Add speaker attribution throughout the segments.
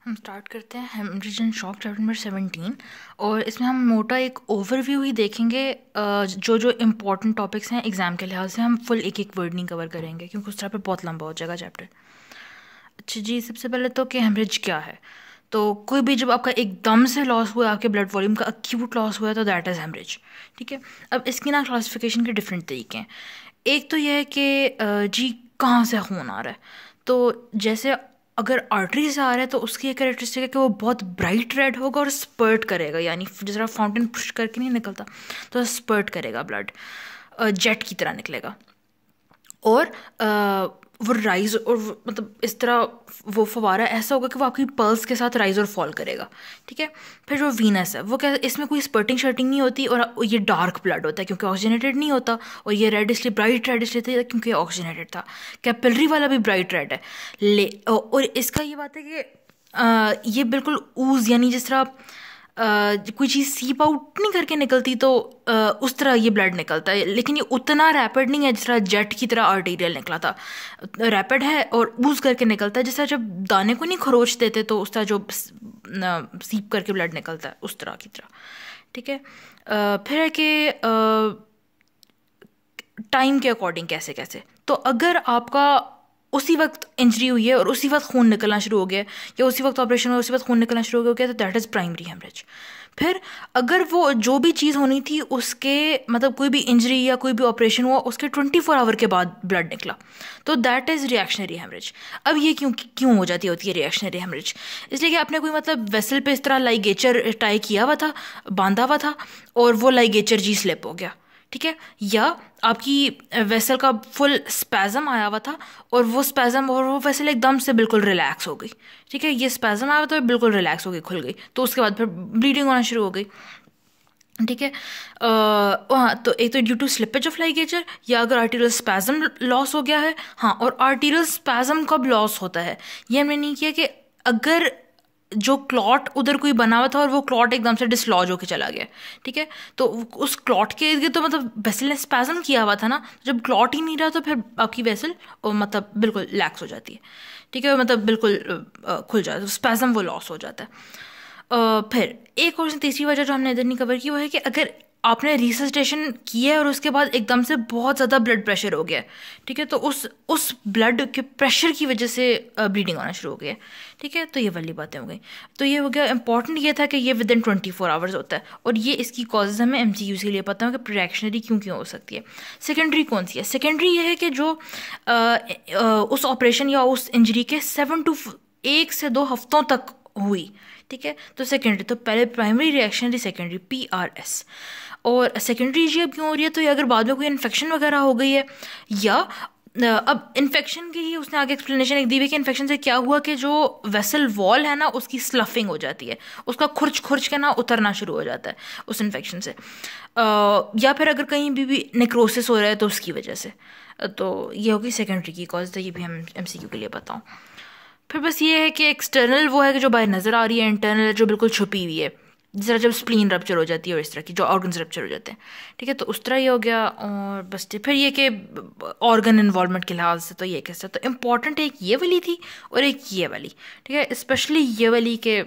Speaker 1: हम स्टार्ट करते हैं haemorrhage and shock chapter number 17। और इसमें हम मोटा एक ओवरव्यू ही देखेंगे। जो जो इम्पोर्टेंट टॉपिक्स हैं एग्ज़ाम के लिहाज से हम फुल एक एक वर्ड नहीं कवर करेंगे क्योंकि उस तरह पे बहुत लंबा हो जाएगा चैप्टर। अच्छा जी, सबसे पहले तो कि हेमरेज क्या है। तो कोई भी जब आपका एकदम से लॉस हुआ है, आपके ब्लड वॉल्यूम का अक्यूट लॉस हुआ है, तो दैट इज़ हेमरेज। ठीक है। अब इसकी ना क्लासिफिकेशन के डिफरेंट तरीके हैं। एक तो यह है कि जी कहाँ से खून आ रहा है। तो जैसे अगर आर्टरी से आ रहा है तो उसकी एक कैरेक्टरिस्टिक है कि वो बहुत ब्राइट रेड होगा और स्पर्ट करेगा, यानी जिस तरह फाउंटेन पुश करके नहीं निकलता तो स्पर्ट करेगा, ब्लड जेट की तरह निकलेगा। और वो राइज और मतलब इस तरह वो फवारा ऐसा होगा कि वो आपकी पल्स के साथ राइज और फॉल करेगा। ठीक है। फिर जो वीनस है वो क्या, इसमें कोई स्पर्टिंग शर्टिंग नहीं होती और ये डार्क ब्लड होता है क्योंकि ऑक्सीजनेटेड नहीं होता। और ये रेड इसलिए ब्राइट रेड इसलिए था क्योंकि ऑक्सीजनेटेड था। कैपिलरी वाला भी ब्राइट रेड है और इसका ये बात है कि ये बिल्कुल ऊज, यानी जिस तरह कोई चीज़ सीप आउट नहीं करके निकलती तो उस तरह ये ब्लड निकलता है, लेकिन ये उतना रैपिड नहीं है जिस तरह जेट की तरह आर्टीरियल निकला था। रैपिड है और ऊज करके निकलता है, जिस तरह जब दाने को नहीं खरोच देते तो उस तरह जो सीप करके ब्लड निकलता है उस तरह की तरह। ठीक है। फिर है कि टाइम के अकॉर्डिंग कैसे कैसे, तो अगर आपका उसी वक्त इंजरी हुई है और उसी वक्त खून निकलना शुरू हो गया या उसी वक्त ऑपरेशन हुआ उसी वक्त खून निकलना शुरू हो गया तो दैट इज़ प्राइमरी हेमरेज। फिर अगर वो जो भी चीज़ होनी थी उसके मतलब कोई भी इंजरी या कोई भी ऑपरेशन हुआ उसके 24 आवर के बाद ब्लड निकला तो दैट इज़ रिएक्शनरी हेमरेज। अब ये क्यों हो जाती होती है रिएक्शनरी हेमरेज, इसलिए कि आपने कोई मतलब वेसल पे इस तरह लाइगेचर टाई किया हुआ था, बांधा हुआ था और वो लाइगेचर जी स्लिप हो गया। ठीक है। या आपकी वेसल का फुल स्पैज़म आया हुआ था और वो स्पैज़म और वो वेसल एकदम से बिल्कुल रिलैक्स हो गई। ठीक है। ये स्पैज़म आया हुआ था बिल्कुल रिलैक्स हो गई, खुल गई, तो उसके बाद फिर ब्लीडिंग होना शुरू हो गई। ठीक है। हाँ, तो एक तो due to slippage of ligature या अगर आर्टीरियल स्पैज़म लॉस हो गया है। हाँ, और आर्टीरियल स्पैज़म कब लॉस होता है ये हमने नहीं किया कि अगर जो क्लॉट उधर कोई बना हुआ था और वो क्लॉट एकदम से डिसलॉज होके चला गया। ठीक है। तो उस क्लॉट के इर्द गिर्द तो मतलब वेसल ने स्पैज़म किया हुआ था ना, जब क्लॉट ही नहीं रहा तो फिर आपकी वेसल मतलब बिल्कुल लैक्स हो जाती है। ठीक है। मतलब बिल्कुल खुल जाता है, स्पैज़म वो लॉस हो जाता है। फिर एक और तीसरी वजह जो हमने इधर नहीं कवर की वो है कि अगर आपने रिससिटेशन किया है और उसके बाद एकदम से बहुत ज़्यादा ब्लड प्रेशर हो गया। ठीक है। तो उस ब्लड के प्रेशर की वजह से ब्लीडिंग होना शुरू हो गया। ठीक है। तो ये वाली बातें हो गई। तो ये हो गया इंपॉर्टेंट, ये था कि ये विद इन 24 आवर्स होता है और ये इसकी कॉजेज हमें MCQ के लिए पता हो कि रिएक्शनरी क्यों हो सकती है। सेकेंडरी कौन सी है? सेकेंडरी ये है कि जो उस ऑपरेशन या उस इंजरी के 1 से 2 हफ्तों तक हुई। ठीक है। तो सेकेंडरी, तो पहले प्राइमरी रिएक्शनरी, सेकेंडरी PRS। और सेकेंडरी जी अब क्यों हो रही है, तो ये अगर बाद में कोई इन्फेक्शन वगैरह हो गई है या अब इन्फेक्शन की ही उसने आगे एक्सप्लेनेशन एक दी हुई कि इन्फेक्शन से क्या हुआ कि जो वेसल वॉल है ना उसकी स्लफिंग हो जाती है, उसका खुर्च खुर्च के ना उतरना शुरू हो जाता है उस इन्फेक्शन से। या फिर अगर कहीं भी नेक्रोसिस हो रहा है तो उसकी वजह से। तो ये होगी सेकेंडरी की कॉज, तो ये भी हम MCQ के लिए बताऊँ। फिर बस ये है कि एक्सटर्नल वो है कि जो बाहर नज़र आ रही है, इंटरनल जो बिल्कुल छुपी हुई है, जिस तरह जब स्प्लीन रप्चर हो जाती है और इस तरह की जो ऑर्गन्स रप्चर हो जाते हैं। ठीक है। तो उस तरह ये हो गया। और बस फिर ये कि ऑर्गन इन्वॉल्वमेंट के लिहाज से तो ये कैसे, तो इम्पॉर्टेंट एक ये वाली थी और एक ये वाली। ठीक है। स्पेशली ये वाली के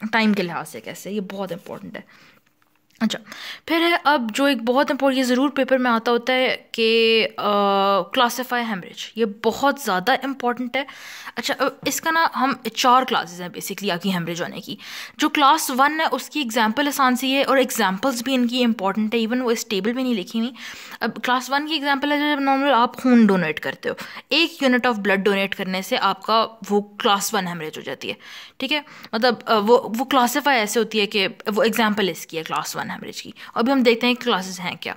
Speaker 1: टाइम के लिहाज से कैसे, ये बहुत इंपॉर्टेंट है। अच्छा, फिर है अब जो एक बहुत इंपॉर्टेंट, ये ज़रूर पेपर में आता होता है कि क्लासीफाई हेमरेज, ये बहुत ज़्यादा इंपॉर्टेंट है। अच्छा, अब इसका ना हम 4 क्लासेस हैं बेसिकली आपकी हेमरेज होने की। जो क्लास 1 है उसकी एग्जांपल आसान सी है और एग्जांपल्स भी इनकी इंपॉर्टेंट है, इवन वो इस टेबल में नहीं लिखी हुई। अब क्लास 1 की एग्जांपल है जब नॉर्मल आप खून डोनेट करते हो, 1 यूनिट ऑफ ब्लड डोनेट करने से आपका वो क्लास 1 हेमरेज हो जाती है। ठीक है। मतलब वो क्लासीफाई ऐसे होती है कि वो एग्जाम्पल इसकी है क्लास 1 हेमरेज की। अभी हम देखते हैं क्लासेस हैं क्या।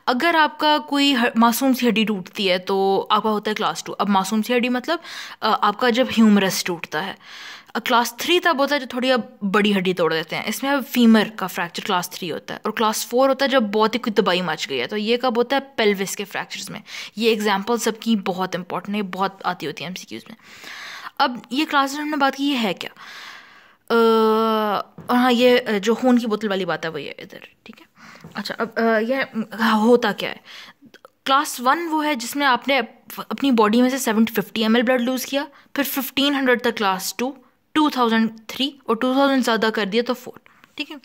Speaker 1: अगर आपका कोई मासूम सी हड्डी टूटती है तो आपका होता है क्लास 2। अब मासूम सी हड्डी मतलब आपका जब ह्यूमरस टूटता है। क्लास 3 तब होता है जब थोड़ी अब बड़ी हड्डी तोड़ देते हैं, इसमें अब फीमर का फ्रैक्चर क्लास 3 होता है। और क्लास 4 होता है जब बहुत ही कोई तबाही मच गई है, तो ये कब होता है, पेल्विस के फ्रैक्चर्स में। ये एग्जाम्पल सबकी बहुत इंपॉर्टेंट है, बहुत आती होती है MCQs में। अब ये क्लासेस हमने बात की, ये है क्या। और हाँ, ये जो खून की बोतल वाली बात है वो ये इधर। ठीक है। अच्छा, अब ये होता क्या है। क्लास 1 वो है जिसमें आपने अपनी बॉडी में से 750 ml ब्लड लूज़ किया, फिर 1500 तक क्लास 2, 2003 और 2000 ज़्यादा कर दिया तो 4। ठीक है,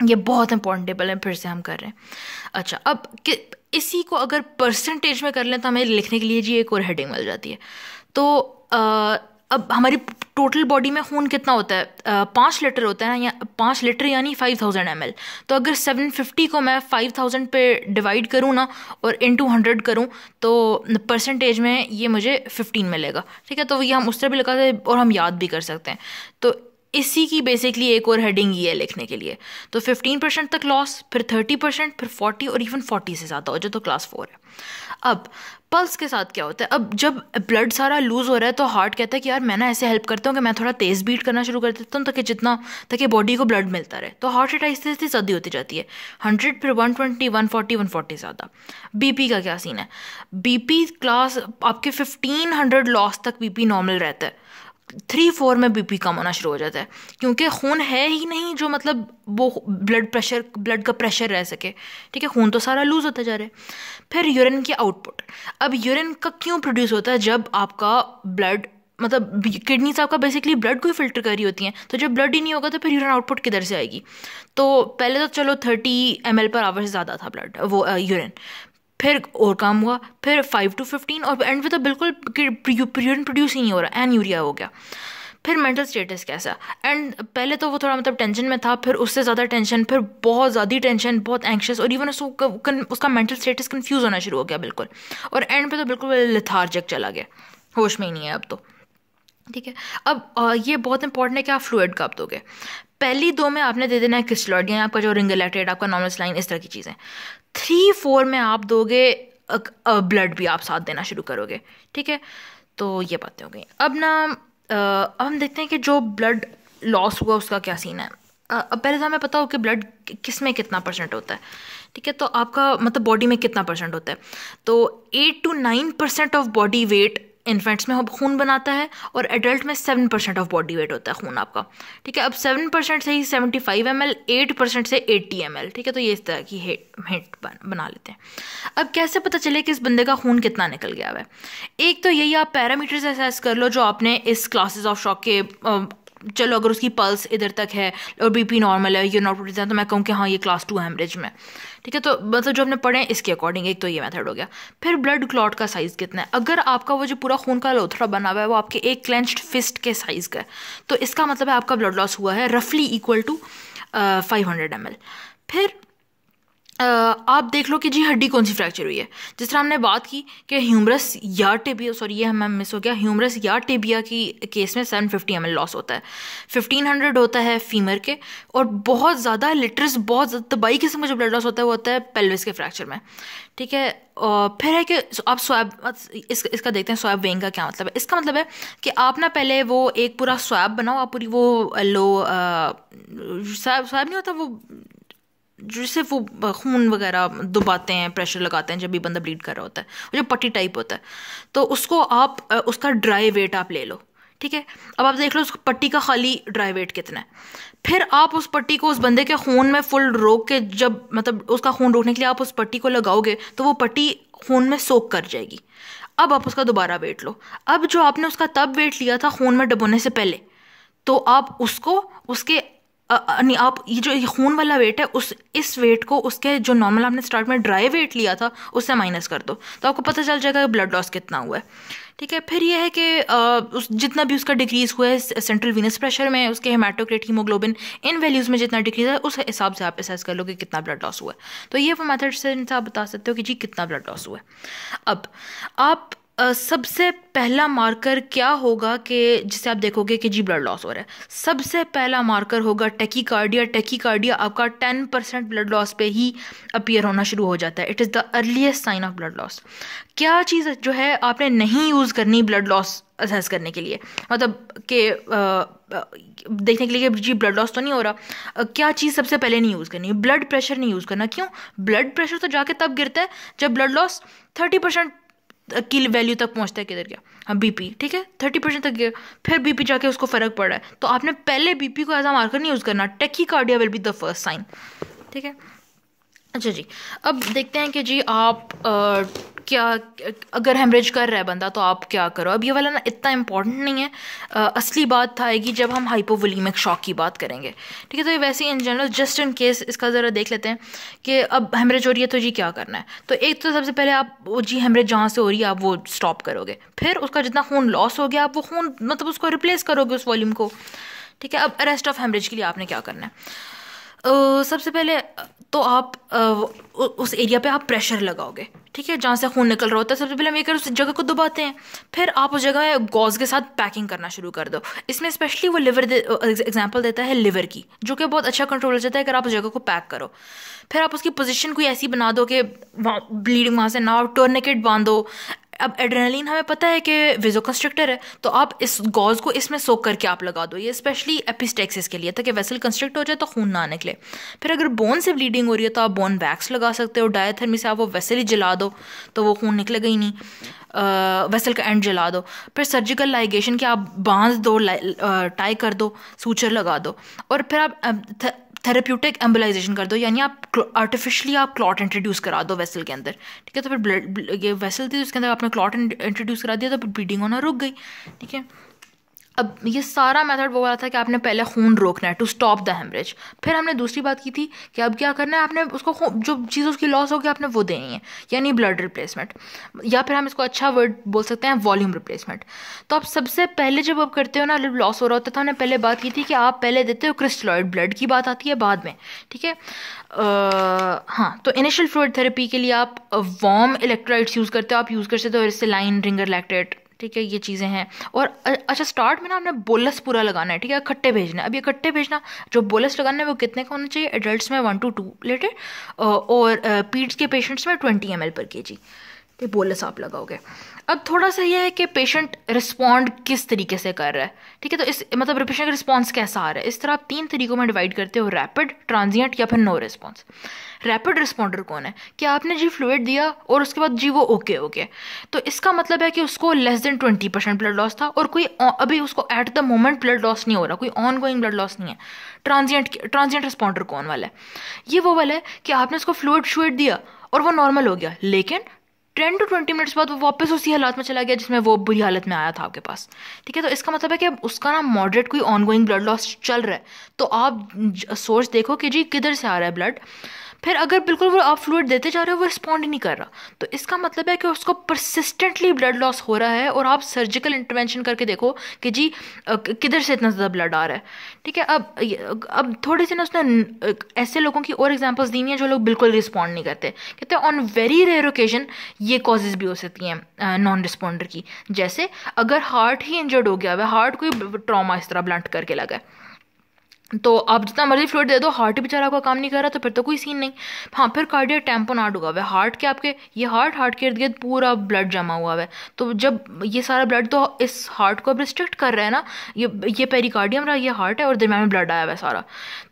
Speaker 1: ये बहुत इंपॉर्टेंट टेबल है, फिर से हम कर रहे हैं। अच्छा, अब इसी को अगर परसेंटेज में कर लें तो हमें लिखने के लिए जी एक और हेडिंग मिल जाती है। तो अब हमारी टोटल बॉडी में खून कितना होता है, 5 लीटर होता है ना, या 5 लीटर यानी 5000 ml। तो अगर 750 को मैं 5000 पे डिवाइड करूँ ना और इंटू 100 करूँ तो परसेंटेज में ये मुझे 15 मिलेगा। ठीक है, तो ये हम उस तरह भी लगा सकते और हम याद भी कर सकते हैं। तो इसी की बेसिकली एक और हेडिंग ये है लिखने के लिए। तो 15% तक लॉस, फिर 30%, फिर 40 और इवन 40 से ज़्यादा हो जाए तो क्लास 4 है। अब पल्स के साथ क्या होता है, अब जब ब्लड सारा लूज हो रहा है तो हार्ट कहता है कि यार मैं ना ऐसे हेल्प करता हूँ कि मैं थोड़ा तेज़ बीट करना शुरू कर देता हूँ ताकि बॉडी को ब्लड मिलता रहे। तो हार्ट रेट आहिस्ते आहिस्ते ज़्यादा होती जाती है, 100, फिर 120, 140, 140 ज़्यादा। बीपी का क्या सीन है, बीपी क्लास आपके 1500 लॉस तक बीपी नॉर्मल रहता है, 3-4 में बीपी कम होना शुरू हो जाता है, क्योंकि खून है ही नहीं जो मतलब वो ब्लड का प्रेशर रह सके। ठीक है, खून तो सारा लूज होता जा रहा है। फिर यूरिन की आउटपुट, अब यूरिन का क्यों प्रोड्यूस होता है, जब आपका ब्लड मतलब किडनीज आपका बेसिकली ब्लड को ही फिल्टर कर रही होती हैं, तो जब ब्लड ही नहीं होगा तो फिर यूरिन आउटपुट किधर से आएगी। तो पहले तो चलो 30 ml/h से ज़्यादा था ब्लड वो यूरिन, फिर और काम हुआ, फिर 5 to 15 और एंड में तो बिल्कुल यूरिन प्रोड्यूस ही नहीं हो रहा, एनयूरिया हो गया। फिर मेंटल स्टेटस कैसा, एंड पहले तो वो थोड़ा मतलब टेंशन में था, फिर उससे ज़्यादा टेंशन, फिर बहुत ज़्यादा टेंशन, बहुत एंक्शस, और इवन उसका मेंटल स्टेटस कंफ्यूज होना शुरू हो गया बिल्कुल, और एंड पे तो बिल्कुल लेथार्जिक चला गया, होश में ही नहीं है अब तो। ठीक है, अब ये बहुत इंपॉर्टेंट है कि आप फ्लूइड कब दोगे। पहली 2 में आपने दे देना है क्रिस्टलॉइड, यानी आपका जो रिंगलेटेड, आपका नॉर्मल सलाइन, इस तरह की चीज़ें। 3-4 में आप दोगे ब्लड भी आप साथ देना शुरू करोगे। ठीक है, तो ये बातें हो गई। अब ना अब हम देखते हैं कि जो ब्लड लॉस हुआ उसका क्या सीन है। अब पहले तो हमें पता हो कि ब्लड किस में कितना % होता है। ठीक है, तो आपका मतलब बॉडी में कितना % होता है, तो 8 to 9% of body weight infants में खून बनाता है, और एडल्ट में 7% ऑफ बॉडी वेट होता है खून आपका। ठीक है, अब 7% से ही 75 ml, 8% से 80 ml। ठीक है, तो ये इस तरह की हिट बना लेते हैं। अब कैसे पता चले कि इस बंदे का खून कितना निकल गया है, एक तो यही आप पैरामीटर्स असेस कर लो जो आपने इस क्लासेस ऑफ शॉक के चलो अगर उसकी पल्स इधर तक है और बीपी नॉर्मल है, यूरिन आउटपुट है, तो मैं कहूँ कि हाँ ये क्लास 2 हेमरेज में। ठीक है, तो मतलब जो हमने पढ़े हैं इसके अकॉर्डिंग एक तो ये मेथड हो गया। फिर ब्लड क्लॉट का साइज़ कितना है, अगर आपका वो जो पूरा खून का लोथड़ा बना हुआ है वो आपके एक क्लेंच्ड फिस्ट के साइज़ का है, तो इसका मतलब है आपका ब्लड लॉस हुआ है रफली इक्वल टू 500 ml। फिर आप देख लो कि जी हड्डी कौन सी फ्रैक्चर हुई है। जिस तरह हमने बात की कि ह्यूमरस या टेबिया, सॉरी ये हमें मिस हो गया, ह्यूमरस या टेबिया की केस में 750 ml लॉस होता है, 1500 होता है फीमर के, और बहुत ज़्यादा लीटर्स, बहुत तबाही किस्म का जो ब्लड लॉस होता है वो होता है पेल्विस के फ्रैक्चर में। ठीक है, और फिर है कि आप स्वैब इसका देखते हैं स्वैब वेइंग का क्या मतलब है। इसका मतलब है कि आप ना पहले वो एक पूरा स्वैब बनाओ, आप पूरी वो लो स्वैब नहीं होता वो जिससे वो खून वगैरह दबाते हैं, प्रेशर लगाते हैं जब भी बंदा ब्लीड कर रहा होता है, वो जो पट्टी टाइप होता है, तो उसको आप उसका ड्राई वेट आप ले लो। ठीक है, अब आप देख लो उस पट्टी का खाली ड्राई वेट कितना है, फिर आप उस पट्टी को उस बंदे के खून में फुल रोक के, जब मतलब उसका खून रोकने के लिए आप उस पट्टी को लगाओगे तो वो पट्टी खून में सोक कर जाएगी। अब आप उसका दोबारा वेट लो, अब जो आपने उसका तब वेट लिया था खून में डुबोने से पहले, तो आप उसको उसके नहीं, आप ये जो खून वाला वेट है इस वेट को उसके जो नॉर्मल आपने स्टार्ट में ड्राई वेट लिया था उससे माइनस कर दो, तो आपको पता चल जाएगा कि ब्लड लॉस कितना हुआ है। ठीक है, फिर ये है कि जितना भी उसका डिक्रीज हुआ है सेंट्रल वीनस प्रेशर में, उसके हेमाटोक्रिट, हीमोग्लोबिन, इन वैल्यूज़ में जितना डिक्रीज है उस हिसाब से आप असेस कर लो कि कितना ब्लड लॉस हुआ है। तो ये वो मेथड से आप बता सकते हो कि जी कितना ब्लड लॉस हुआ है। अब आप सबसे पहला मार्कर क्या होगा कि जिससे आप देखोगे कि जी ब्लड लॉस हो रहा है, सबसे पहला मार्कर होगा टेकीकार्डिया। टेकीकार्डिया आपका 10% ब्लड लॉस पे ही अपीयर होना शुरू हो जाता है। It is the earliest sign of blood loss. क्या चीज़ जो है आपने नहीं यूज़ करनी ब्लड लॉस असेस करने के लिए, मतलब कि देखने के लिए कि जी ब्लड लॉस तो नहीं हो रहा, क्या चीज़ सबसे पहले नहीं यूज़ करनी, ब्लड प्रेशर नहीं यूज़ करना। क्यों? ब्लड प्रेशर तो जाके तब गिरता है जब ब्लड लॉस 30% की वैल्यू तक पहुंचता है। किधर गया? हाँ, बीपी। ठीक है, 30% तक गया, फिर बीपी जाके उसको फर्क पड़ रहा है, तो आपने पहले बीपी को एज अ मार्कर नहीं यूज़ करना। Tachycardia will be the first sign. ठीक है, अच्छा जी, अब देखते हैं कि जी आप क्या, अगर हेमरेज कर रहा है बंदा तो आप क्या करो। अब ये वाला ना इतना इम्पोर्टेंट नहीं है। असली बात आएगी जब हम हाइपोवोलीमिक शॉक की बात करेंगे। ठीक है, तो ये वैसे ही in general just in case इसका ज़रा देख लेते हैं कि अब हेमरेज हो रही है तो जी क्या करना है। तो एक तो सबसे पहले आप वो जी हेमरेज जहाँ से हो रही है आप वो स्टॉप करोगे, फिर उसका जितना खून लॉस हो गया आप वो खून मतलब उसको रिप्लेस करोगे उस वॉल्यूम को। ठीक है, अब अरेस्ट ऑफ हेमरेज के लिए आपने क्या करना है। सबसे पहले तो आप उस एरिया पे आप प्रेशर लगाओगे। ठीक है, जहाँ से खून निकल रहा होता है सबसे पहले हम ये कर उस जगह को दबाते हैं, फिर आप उस जगह गॉज के साथ पैकिंग करना शुरू कर दो। इसमें स्पेशली वो लिवर एग्जांपल देता है लिवर की, जो कि बहुत अच्छा कंट्रोल हो जाता है अगर आप उस जगह को पैक करो। फिर आप उसकी पोजीशन कोई ऐसी बना दो कि ब्लीडिंग वहाँ से ना हो, टोर्निकेट बांधो। अब एड्रेनलिन हमें पता है कि वेजोकंस्ट्रिक्टर है, तो आप इस गॉज को इसमें सोक करके आप लगा दो, ये स्पेशली एपिस्टेक्सिस के लिए, ताकि वेसल कंस्ट्रिक्ट हो जाए तो खून ना निकले। फिर अगर बोन से ब्लीडिंग हो रही है तो आप बोन वैक्स लगा सकते हो, डायथर्मी से आप वो वेसल ही जला दो तो वो खून निकलेगा ही नहीं। वेसल का एंड जला दो। फिर सर्जिकल लाइगेशन के आप बांध दो, टाई कर दो, सूचर लगा दो। और फिर आप थेरेप्यूटिक एम्बलाइजेशन कर दो, यानी आप आर्टिफिशियली आप क्लॉट इंट्रोड्यूस करा दो वेसल के अंदर। ठीक है, तो फिर ब्लड ये वेसल थी उसके अंदर आपने क्लॉट इंट्रोड्यूस करा दिया तो फिर ब्लीडिंग होना रुक गई। ठीक है, अब ये सारा मेथड वो वाला था कि आपने पहले खून रोकना है टू स्टॉप द हेमरेज। फिर हमने दूसरी बात की थी कि अब क्या करना है, आपने उसको जो चीज़ उसकी लॉस होगी आपने वो देनी है, यानी ब्लड रिप्लेसमेंट, या फिर हम इसको अच्छा वर्ड बोल सकते हैं वॉल्यूम रिप्लेसमेंट। तो आप सबसे पहले जब आप करते हो ना लॉस हो रहा होता था, हमने पहले बात की थी कि आप पहले देते हो क्रिस्टलॉइड ब्लड की बात आती है बाद में। ठीक है, हाँ, तो इनिशियल फ्लूइड थेरेपी के लिए आप वार्म इलेक्ट्रोलाइट्स यूज़ करते हो, आप यूज़ कर सकते हो सेलाइन, रिंगर लैक्टेट। ठीक है, ये चीज़ें हैं। और अच्छा, स्टार्ट में ना हमने बोलस पूरा लगाना है। ठीक है, इकट्ठे भेजना है। अब ये इकट्ठे भेजना, जो बोलस लगाना है वो कितने का होना चाहिए, एडल्ट्स में 1 to 2 लीटर और पीड्स के पेशेंट्स में 20 ml पर kg। ठीक, बोलस आप लगाओगे। अब थोड़ा सा ये है कि पेशेंट रिस्पॉन्ड किस तरीके से कर रहा है। ठीक है, तो इस मतलब पेशेंट का रिस्पॉन्स कैसा आ रहा है, इस तरह आप 3 तरीकों में डिवाइड करते हो, रैपिड, ट्रांजिएंट या फिर नो रिस्पॉन्स। रैपिड रिस्पॉन्डर कौन है कि आपने जी फ्लूइड दिया और उसके बाद जी वो ओके हो गया, तो इसका मतलब है कि उसको लेस देन 20% ब्लड लॉस था और कोई अभी उसको at the moment blood loss नहीं हो रहा, कोई ऑन गोइंग ब्लड लॉस नहीं है। ट्रांजिएंट रिस्पॉन्डर कौन वाला है, ये वो वाला है कि आपने उसको फ्लूइड दिया और वो नॉर्मल हो गया, लेकिन 10 to 20 मिनट्स बाद वो वापस उसी हालत में चला गया जिसमें वो बुरी हालत में आया था आपके पास। ठीक है, तो इसका मतलब है कि उसका ना मॉडरेट कोई ऑनगोइंग ब्लड लॉस चल रहा है, तो आप सोर्स देखो कि जी किधर से आ रहा है ब्लड। फिर अगर बिल्कुल वो आप फ्लूइड देते जा रहे हो वो रिस्पॉन्ड ही नहीं कर रहा, तो इसका मतलब है कि उसको परसिस्टेंटली ब्लड लॉस हो रहा है और आप सर्जिकल इंटरवेंशन करके देखो कि जी किधर से इतना ज़्यादा ब्लड आ रहा है। ठीक है, अब थोड़ी सी ना उसने ऐसे लोगों की और एग्जांपल्स दी हैं जो लोग बिल्कुल रिस्पॉन्ड नहीं करते। कहते हैं ऑन वेरी रेयर ओकेजन ये कॉजेज भी हो सकती हैं नॉन रिस्पॉन्डर की, जैसे अगर हार्ट ही इंजर्ड हो गया हुआ, हार्ट कोई ट्रॉमा इस तरह ब्लंट करके लगा है, तो आप जितना मर्जी फ्लूइड दे दो, हार्ट ही बेचारा का काम नहीं कर रहा, तो फिर तो कोई सीन नहीं। हाँ, फिर कार्डियक टैम्पोनार्ड हुआ हुआ है, हार्ट के आपके ये हार्ट के इर्द गिर्द पूरा ब्लड जमा हुआ है, तो जब ये सारा ब्लड तो इस हार्ट को अब रिस्ट्रिक्ट कर रहा है ना, ये पेरिकार्डियम रहा, ये हार्ट है और दरम्यान में ब्लड आया हुआ है सारा,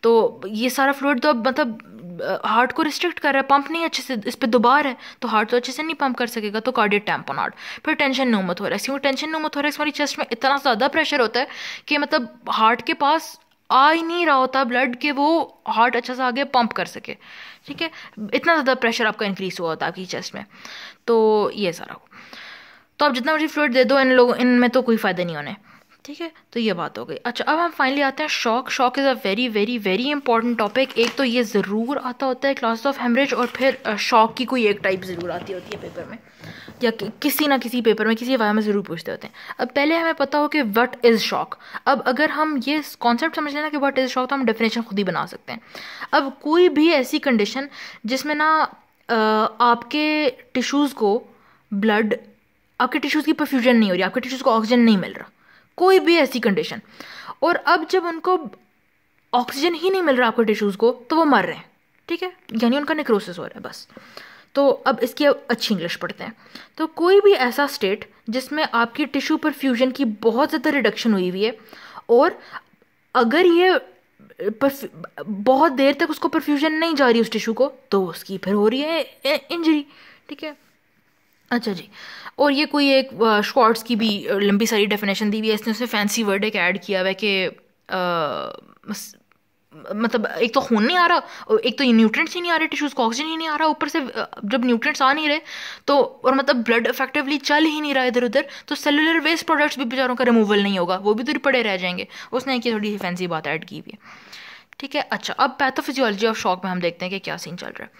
Speaker 1: तो ये सारा फ्लूइड तो अब मतलब हार्ट को रिस्ट्रिक्ट कर रहा है, पंप नहीं अच्छे से, इस पर दुबार है तो हार्ट तो अच्छे से नहीं पंप कर सकेगा, तो कार्डियक टैम्पोनार्ड। फिर टेंशन न्यूमोथोरैक्स, क्योंकि टेंशन न्यूमोथोरैक्स हमारी चेस्ट में इतना ज़्यादा प्रेशर होता है कि मतलब हार्ट के पास आ ही नहीं रहा होता ब्लड के वो हार्ट अच्छा सा आगे पंप कर सके। ठीक है, इतना ज़्यादा प्रेशर आपका इंक्रीज हुआ होता है आपकी चेस्ट में, तो ये सारा हो। तो आप जितना मर्जी फ्लूइड दे दो, इनमें तो कोई फ़ायदा नहीं होने। ठीक है, तो ये बात हो गई। अच्छा, अब हम फाइनली आते हैं shock. Shock is a very very very important topic. एक तो ये ज़रूर आता होता है क्लास ऑफ हेमरेज, और फिर शॉक की कोई एक टाइप ज़रूर आती होती है पेपर में, या किसी ना किसी पेपर में किसी वाया में ज़रूर पूछते होते हैं। अब पहले हमें पता हो कि व्हाट इज़ शॉक। अब अगर हम ये कॉन्सेप्ट समझ लेना कि व्हाट इज़ शॉक, तो हम डेफिनेशन खुद ही बना सकते हैं। अब कोई भी ऐसी कंडीशन जिसमें ना आपके टिश्यूज़ को ब्लड, आपके टिश्यूज़ की परफ्यूजन नहीं हो रही, आपके टिश्यूज़ को ऑक्सीजन नहीं मिल रहा, कोई भी ऐसी कंडीशन, और अब जब उनको ऑक्सीजन ही नहीं मिल रहा आपके टिश्यूज़ को, तो वो मर रहे हैं। ठीक है, यानी उनका नेक्रोसिस हो रहा है बस। तो अब इसकी अच्छी इंग्लिश पढ़ते हैं। तो कोई भी ऐसा स्टेट जिसमें आपकी टिश्यू परफ्यूजन की बहुत ज़्यादा रिडक्शन हुई हुई है, और अगर ये बहुत देर तक उसको परफ्यूजन नहीं जा रही उस टिश्यू को, तो उसकी फिर हो रही है इंजरी। ठीक है, अच्छा जी, और ये कोई एक श्वार्ट्ज की भी लंबी सारी डेफिनेशन दी हुई है, इसने उससे फैंसी वर्ड एक ऐड किया हुआ है कि मतलब एक तो खून नहीं आ रहा, और एक तो ये न्यूट्रिएंट्स ही नहीं आ रहे टिश्यूज़ को, ऑक्सीजन ही नहीं आ रहा ऊपर से, जब न्यूट्रिएंट्स आ नहीं रहे तो, और मतलब ब्लड इफेक्टिवली चल ही नहीं रहा इधर उधर, तो सेलुलर वेस्ट प्रोडक्ट्स भी बेचारों का रिमूवल नहीं होगा, वो भी तो पड़े रह जाएंगे। उसने एक थोड़ी सी फैंसी बात ऐड की हुई है। ठीक है, अच्छा अब पैथोफिजियोलॉजी ऑफ शॉक में हम देखते हैं कि क्या सीन चल रहा है।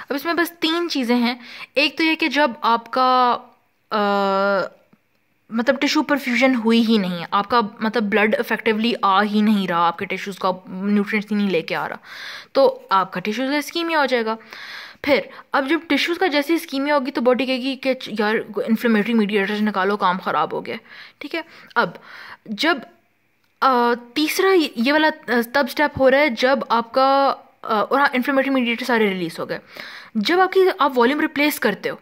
Speaker 1: अब इसमें बस 3 चीज़ें हैं। एक तो ये कि जब आपका मतलब टिश्यू परफ्यूजन हुई ही नहीं है, आपका मतलब ब्लड इफेक्टिवली आ ही नहीं रहा, आपके टिश्यूज़ का न्यूट्रिएंट्स ही नहीं लेके आ रहा, तो आपका टिश्यूज़ का इस्कीमिया हो जाएगा। फिर अब जब टिश्यूज़ का जैसे इस्कीमिया होगी तो बॉडी कहेगी कि यार इन्फ्लेमेटरी मीडिएटर्स निकालो, काम ख़राब हो गया। ठीक है, अब जब तीसरा ये वाला तब स्टेप हो रहा है जब आपका और हाँ, इन्फ्लेमेटरी मीडिएटर सारे रिलीज हो गए। जब आपकी आप वॉल्यूम रिप्लेस करते हो,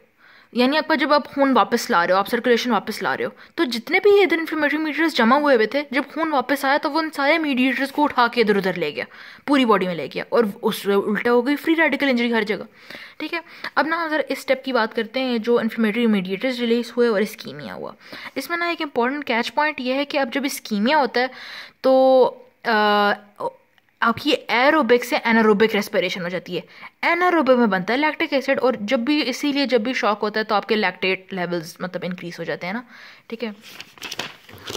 Speaker 1: यानी आपका जब आप खून वापस ला रहे हो, आप सर्कुलेशन वापस ला रहे हो, तो जितने भी इधर इन्फ्लेमेटरी मीडिएटर्स जमा हुए हुए थे, जब खून वापस आया तो वो उन सारे मीडिएटर्स को उठा के इधर उधर ले गया, पूरी बॉडी में ले गया, और उस उल्टा हो गई फ्री रेडिकल इंजरी हर जगह। ठीक है, अब ना जरा इस स्टेप की बात करते हैं, जो इन्फ्लेमेटरी मीडिएटर्स रिलीज हुए और इस्कीमिया हुआ। इसमें ना एक इंपॉर्टेंट कैच पॉइंट ये है कि अब जब इस्कीमिया होता है तो आपकी एरोबिक से एनारोबिक रेस्पिरेशन हो जाती है। एनारोबिक में बनता है लैक्टिक एसिड, और जब भी इसीलिए जब भी शॉक होता है तो आपके लैक्टेट लेवल्स मतलब इंक्रीज हो जाते हैं ना। ठीक है,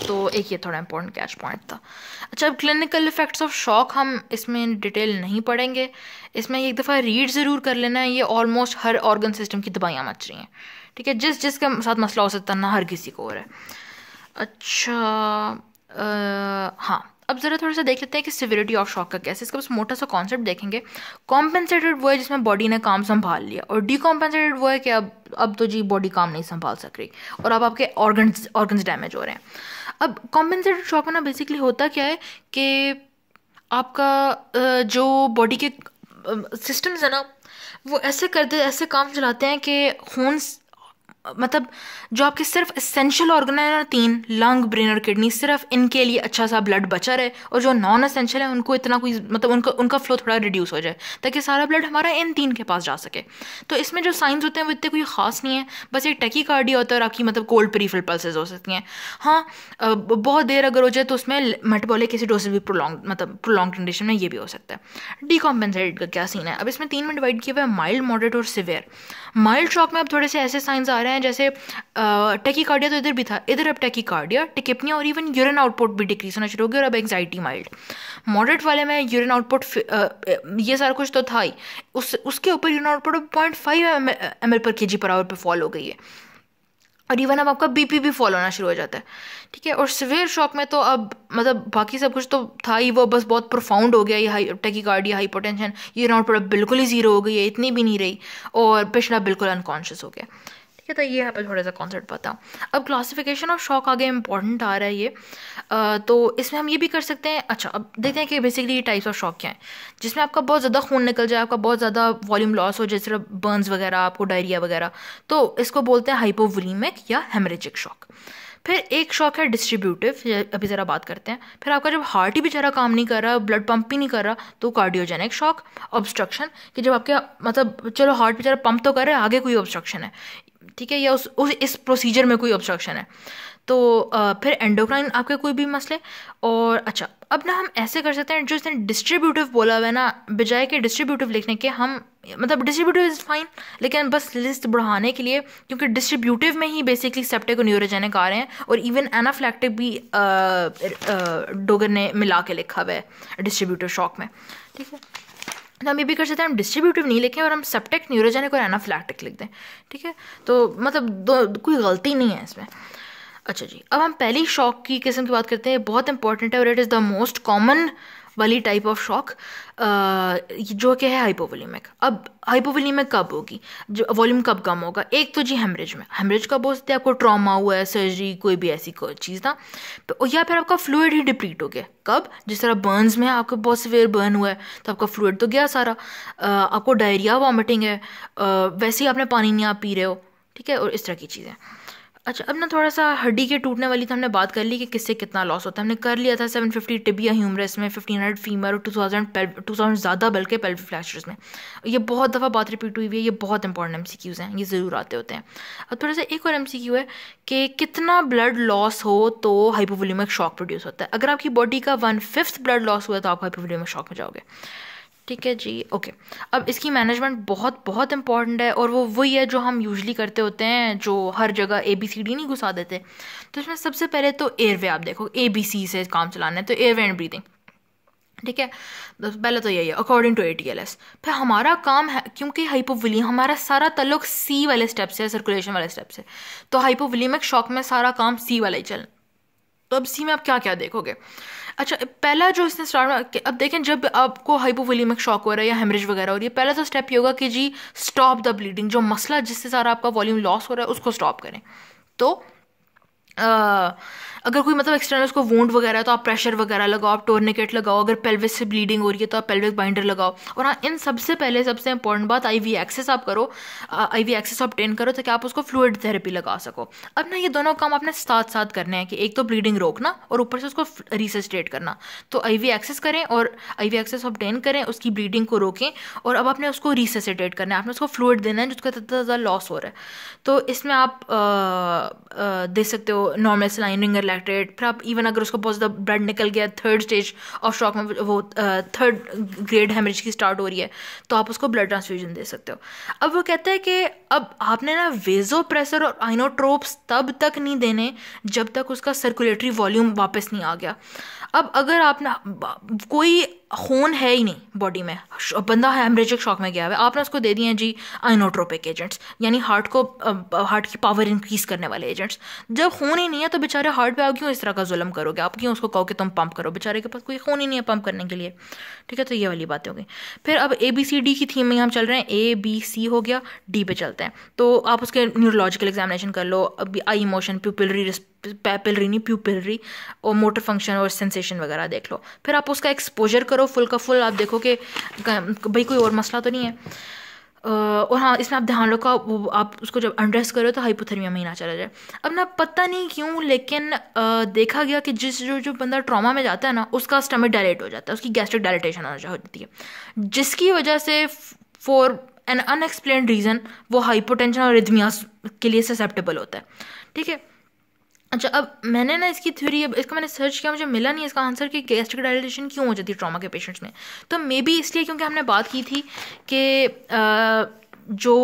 Speaker 1: तो एक ये थोड़ा इंपॉर्टेंट कैच पॉइंट था। अच्छा, अब क्लिनिकल इफेक्ट्स ऑफ शॉक हम इसमें डिटेल नहीं पढ़ेंगे, इसमें एक दफ़ा रीड ज़रूर कर लेना है, ये ऑलमोस्ट हर ऑर्गन सिस्टम की दवाइयाँ मच रही हैं। ठीक है, जिसके साथ मसला हो सकता है ना, हर किसी को हो रहा है। अच्छा हाँ, अब ज़रा थोड़ा सा देख लेते हैं कि सिविरिटी ऑफ शॉक का कैसे। इसका बस मोटा सा कॉन्सेप्ट देखेंगे। कॉम्पेंसेटेड वो है जिसमें बॉडी ने काम संभाल लिया, और डीकॉम्पेंसेटेड वो है कि अब तो जी बॉडी काम नहीं संभाल सक रही, और अब आपके ऑर्गन्स डैमेज हो रहे हैं। अब कॉम्पेंसेटेड शॉक में ना बेसिकली होता क्या है कि आपका जो बॉडी के सिस्टम्स है ना, वो ऐसे काम चलाते हैं कि खून मतलब जो आपके सिर्फ एसेंशियल ऑर्गन है ना, 3 लंग, ब्रेन और किडनी, सिर्फ इनके लिए अच्छा सा ब्लड बचा रहे, और जो नॉन एसेंशियल है उनको इतना कोई मतलब उनका फ्लो थोड़ा रिड्यूस हो जाए, ताकि सारा ब्लड हमारा इन 3 के पास जा सके। तो इसमें जो साइंस होते हैं वो इतने कोई खास नहीं है, बस एक टैकीकार्डिया होता है और आपकी मतलब कोल्ड पेरिफेरल पल्सेस हो सकती हैं। हाँ, बहुत देर अगर हो जाए तो उसमें मेटाबॉलिक एसिडोसिस भी प्रोलॉन्ग कंडीशन में ये भी हो सकता है। डीकॉम्पेंसेटेड का क्या सीन है, अब इसमें 3 में डिवाइड किया हुआ है, माइल्ड, मॉडरेट और सिवियर। माइल्ड शॉक में अब थोड़े से ऐसे साइंस आ रहे हैं जैसे टैकीकार्डिया तो इधर भी था, इधर अब टैकीकार्डिया, टिकेपनिया और इवन यूरिन आउटपुट भी डिक्रीज होना शुरू हो गया, और अब एंग्जाइटी माइल्ड। मॉडरेट वाले में यूरिन आउटपुट ये सारा कुछ तो था ही, उसके ऊपर यूरिन आउटपुट 0.5 ml पर kg/h पे फॉल हो गई है, और इवन अब आपका बीपी भी फॉल होना शुरू हो जाता है। ठीक है, और सिवियर शॉक में तो अब मतलब बाकी सब कुछ तो था ही, वो बस बहुत प्रोफाउंड हो गया, ये टैकीकार्डिया, हाइपोटेंशन, यूरिन आउटपुट बिल्कुल ही जीरो हो गई है, इतनी भी नहीं रही, और पेशेंट बिल्कुल अनकॉन्शियस हो गया। ठीक है, तो ये यहाँ पे थोड़ा सा कॉन्सेप्ट बताऊँ। अब क्लासिफिकेशन ऑफ शॉक आगे इंपॉर्टेंट आ रहा है ये, तो इसमें हम ये भी कर सकते हैं। अच्छा, अब देखते हैं कि बेसिकली ये टाइप्स ऑफ शॉक क्या है, जिसमें आपका बहुत ज़्यादा खून निकल जाए, आपका बहुत ज़्यादा वॉल्यूम लॉस हो, जैसे बर्न्स वगैरह, आपको डायरिया वगैरह, तो इसको बोलते हैं हाइपोवोलीमिक या हेमरेजिक शॉक। फिर एक शॉक है डिस्ट्रीब्यूटिव, अभी ज़रा बात करते हैं। फिर आपका जब हार्ट ही बेचारा काम नहीं कर रहा, ब्लड पंप ही नहीं कर रहा, तो कार्डियोजेनिक शॉक। ऑब्स्ट्रक्शन, कि जब आपके मतलब चलो हार्ट बेचारा पंप तो कर रहा है, आगे कोई ऑब्स्ट्रक्शन है, ठीक है, या इस प्रोसीजर में कोई ऑब्स्ट्रक्शन है, तो फिर एंडोक्राइन आपके कोई भी मसले। और अच्छा, अब ना हम ऐसे कर सकते हैं, जो इसने डिस्ट्रीब्यूटिव बोला हुआ है ना, बजाय के डिस्ट्रीब्यूटिव लिखने के हम मतलब डिस्ट्रीब्यूटिव इज़ फाइन, लेकिन बस लिस्ट बढ़ाने के लिए, क्योंकि डिस्ट्रीब्यूटिव में ही बेसिकली सेप्टिक और न्यूरोजेनिक आ रहे हैं, और इवन एनाफ्लैक्टिक भी डोगर ने मिला के लिखा हुआ है डिस्ट्रीब्यूटिव शॉक में। ठीक है, तो हम ये भी कर सकते हैं, हम डिस्ट्रीब्यूटिव नहीं लिखें और हम सेप्टिक, न्यूरोजेनिक और एनाफ्लैक्टिक लिख दें। ठीक है, तो मतलब कोई गलती नहीं है इसमें। अच्छा जी, अब हम पहली शॉक की किस्म की बात करते हैं, बहुत इंपॉर्टेंट है और it is the most common वाली टाइप ऑफ शॉक, जो कि है हाइपोवोलीमिक। अब हाइपोवोलीमिक कब होगी, जो वॉल्यूम कब कम होगा? एक तो जी हेमरेज में, हेमरेज कब हो सकता है? आपको ट्रॉमा हुआ है, सर्जरी, कोई भी ऐसी कोई चीज़ ना, या फिर आपका फ्लूइड ही डिप्लीट हो गया। कब? जिस तरह बर्न्स में आपको बहुत सीवियर बर्न हुआ है तो आपका फ्लूइड तो गया सारा, आपको डायरिया, वॉमिटिंग है, वैसे ही आपने पानी नहीं आप पी रहे हो, ठीक है, और इस तरह की चीज़ें। अच्छा, अब ना थोड़ा सा हड्डी के टूटने वाली तो हमने बात कर ली कि किससे कितना लॉस होता है। हमने कर लिया था 750 टिबिया ह्यूमरस में, 1500 फीमर और 2000 ज़्यादा बल्कि पेल्विक फ्लैक्चर्स में। ये बहुत दफ़ा बात रिपीट हुई हुई है, ये बहुत इंपॉर्टेंट एमसीक्यूज़ हैं, ये ज़रूर आते होते हैं। अब थोड़ा सा एक और एमसीक्यू है कि कितना ब्लड लॉस हो तो हाइपोवोल्यूमिक शॉक प्रोड्यूस होता है। अगर आपकी बॉडी का 1/5 ब्लड लॉस हुआ तो आप हाइपोवोल्यूमिक शॉक में जाओगे। ठीक है जी, ओके। अब इसकी मैनेजमेंट बहुत बहुत इंपॉर्टेंट है, और वो वही है जो हम यूजली करते होते हैं, जो हर जगह ABCD नहीं घुसा देते। तो इसमें सबसे पहले तो एयरवे, आप देखो ABC से काम चलाना है तो एयरवे एंड ब्रीदिंग। ठीक है, तो पहले तो यही है अकॉर्डिंग टू ATLS। फिर हमारा काम है, क्योंकि हाइपोवोल्यूम हमारा सारा ताल्लुक C वाले स्टेप से, सर्कुलेशन वाले स्टेप से, तो हाइपोवोल्यूमिक शॉक में सारा काम C वाला ही चल। तो अब C में आप क्या क्या देखोगे? अच्छा, पहला जो इसने स्टार्ट, अब देखें जब आपको हाइपोवोल्यूमिक शॉक हो रहा है या हेमरेज वगैरह हो रही है, पहला तो स्टेप ये होगा कि जी स्टॉप द ब्लीडिंग, जो मसला जिससे सारा आपका वॉल्यूम लॉस हो रहा है उसको स्टॉप करें। तो अगर कोई मतलब एक्सटर्नल उसको वोंड वगैरह है तो आप प्रेशर वगैरह लगाओ, आप टोर्निकेट लगाओ, अगर पेल्विस से ब्लीडिंग हो रही है तो आप पेल्विक बाइंडर लगाओ। और हाँ, इन सबसे पहले सबसे इंपॉर्टेंट बात IV एक्सेस आप करो, IV एक्सेस ऑब्टेन करो ताकि आप उसको फ्लूइड थेरेपी लगा सको। अब ना ये दोनों काम आपने साथ साथ करने हैं कि एक तो ब्लीडिंग रोकना और ऊपर से उसको रिसस्टेट करना। तो IV एक्सेस करें और IV एक्सेस ऑब्टेन करें, उसकी ब्लीडिंग को रोकें, और अब आपने उसको रिसस्टेट करना है, आपने उसको फ्लूइड देना है जिसका ज़्यादा लॉस हो रहा है। तो इसमें आप दे सकते हो नॉर्मल सलाइन, रिंगर लैक्टेट। फिर आप इवन अगर उसको बहुत ज़्यादा ब्लड निकल गया, थर्ड स्टेज ऑफ शॉक में, वो थर्ड ग्रेड हेमरेज की स्टार्ट हो रही है, तो आप उसको ब्लड ट्रांसफ्यूजन दे सकते हो। अब वो कहते हैं कि अब आपने ना वेजोप्रेसर और आइनोट्रोप्स तब तक नहीं देने जब तक उसका सर्कुलेटरी वॉल्यूम वापस नहीं आ गया। अब अगर आप ना, कोई खून है ही नहीं बॉडी में, बंदा हेमरेजिक शॉक में गया है, आपने उसको दे दिए हैं जी आइनोट्रोपिक एजेंट्स, यानी हार्ट की पावर इंक्रीज करने वाले एजेंट्स। जब खून ही नहीं है तो बेचारे हार्ट पे आप क्यों इस तरह का जुल्म करोगे? आप क्यों उसको कहो कि तुम पंप करो? बेचारे के पास कोई खून ही नहीं है पंप करने के लिए। ठीक है, तो ये वाली बातें हो गई। फिर अब ABCD की थीम में हम चल रहे हैं, ABC हो गया, D पे चलते हैं। तो आप उसके न्यूरोलॉजिकल एग्जामिनेशन कर लो, अभी आई इमोशन, पैपिलरी नहीं प्यूपिलरी, और मोटर फंक्शन और सेंसेशन वगैरह देख लो। फिर आप उसका एक्सपोजर करो फुल का फुल, आप देखो कि भाई कोई और मसला तो नहीं है। और हाँ, इसमें आप ध्यान रखो, वो आप उसको जब अनड्रेस करो तो हाइपोथर्मिया में ही ना चला जाए। अब ना पता नहीं क्यों, लेकिन देखा गया कि जो बंदा ट्रॉमा में जाता है ना, उसका स्टमक डायलेट हो जाता है, उसकी गैस्ट्रिक डायलिटेशन हो जाती है, जिसकी वजह से फॉर एन अनएक्सप्लेन्ड रीज़न वो हाइपोटेंशन और रिदमियास के लिए ससेप्टेबल होता है। ठीक है, अच्छा, अब मैंने ना इसकी थ्योरी, अब इसका मैंने सर्च किया, मुझे मिला नहीं इसका आंसर कि गैस्ट्रिक डायलिटेशन क्यों हो जाती है ट्रॉमा के पेशेंट्स में। तो मे बी इसलिए क्योंकि हमने बात की थी कि जो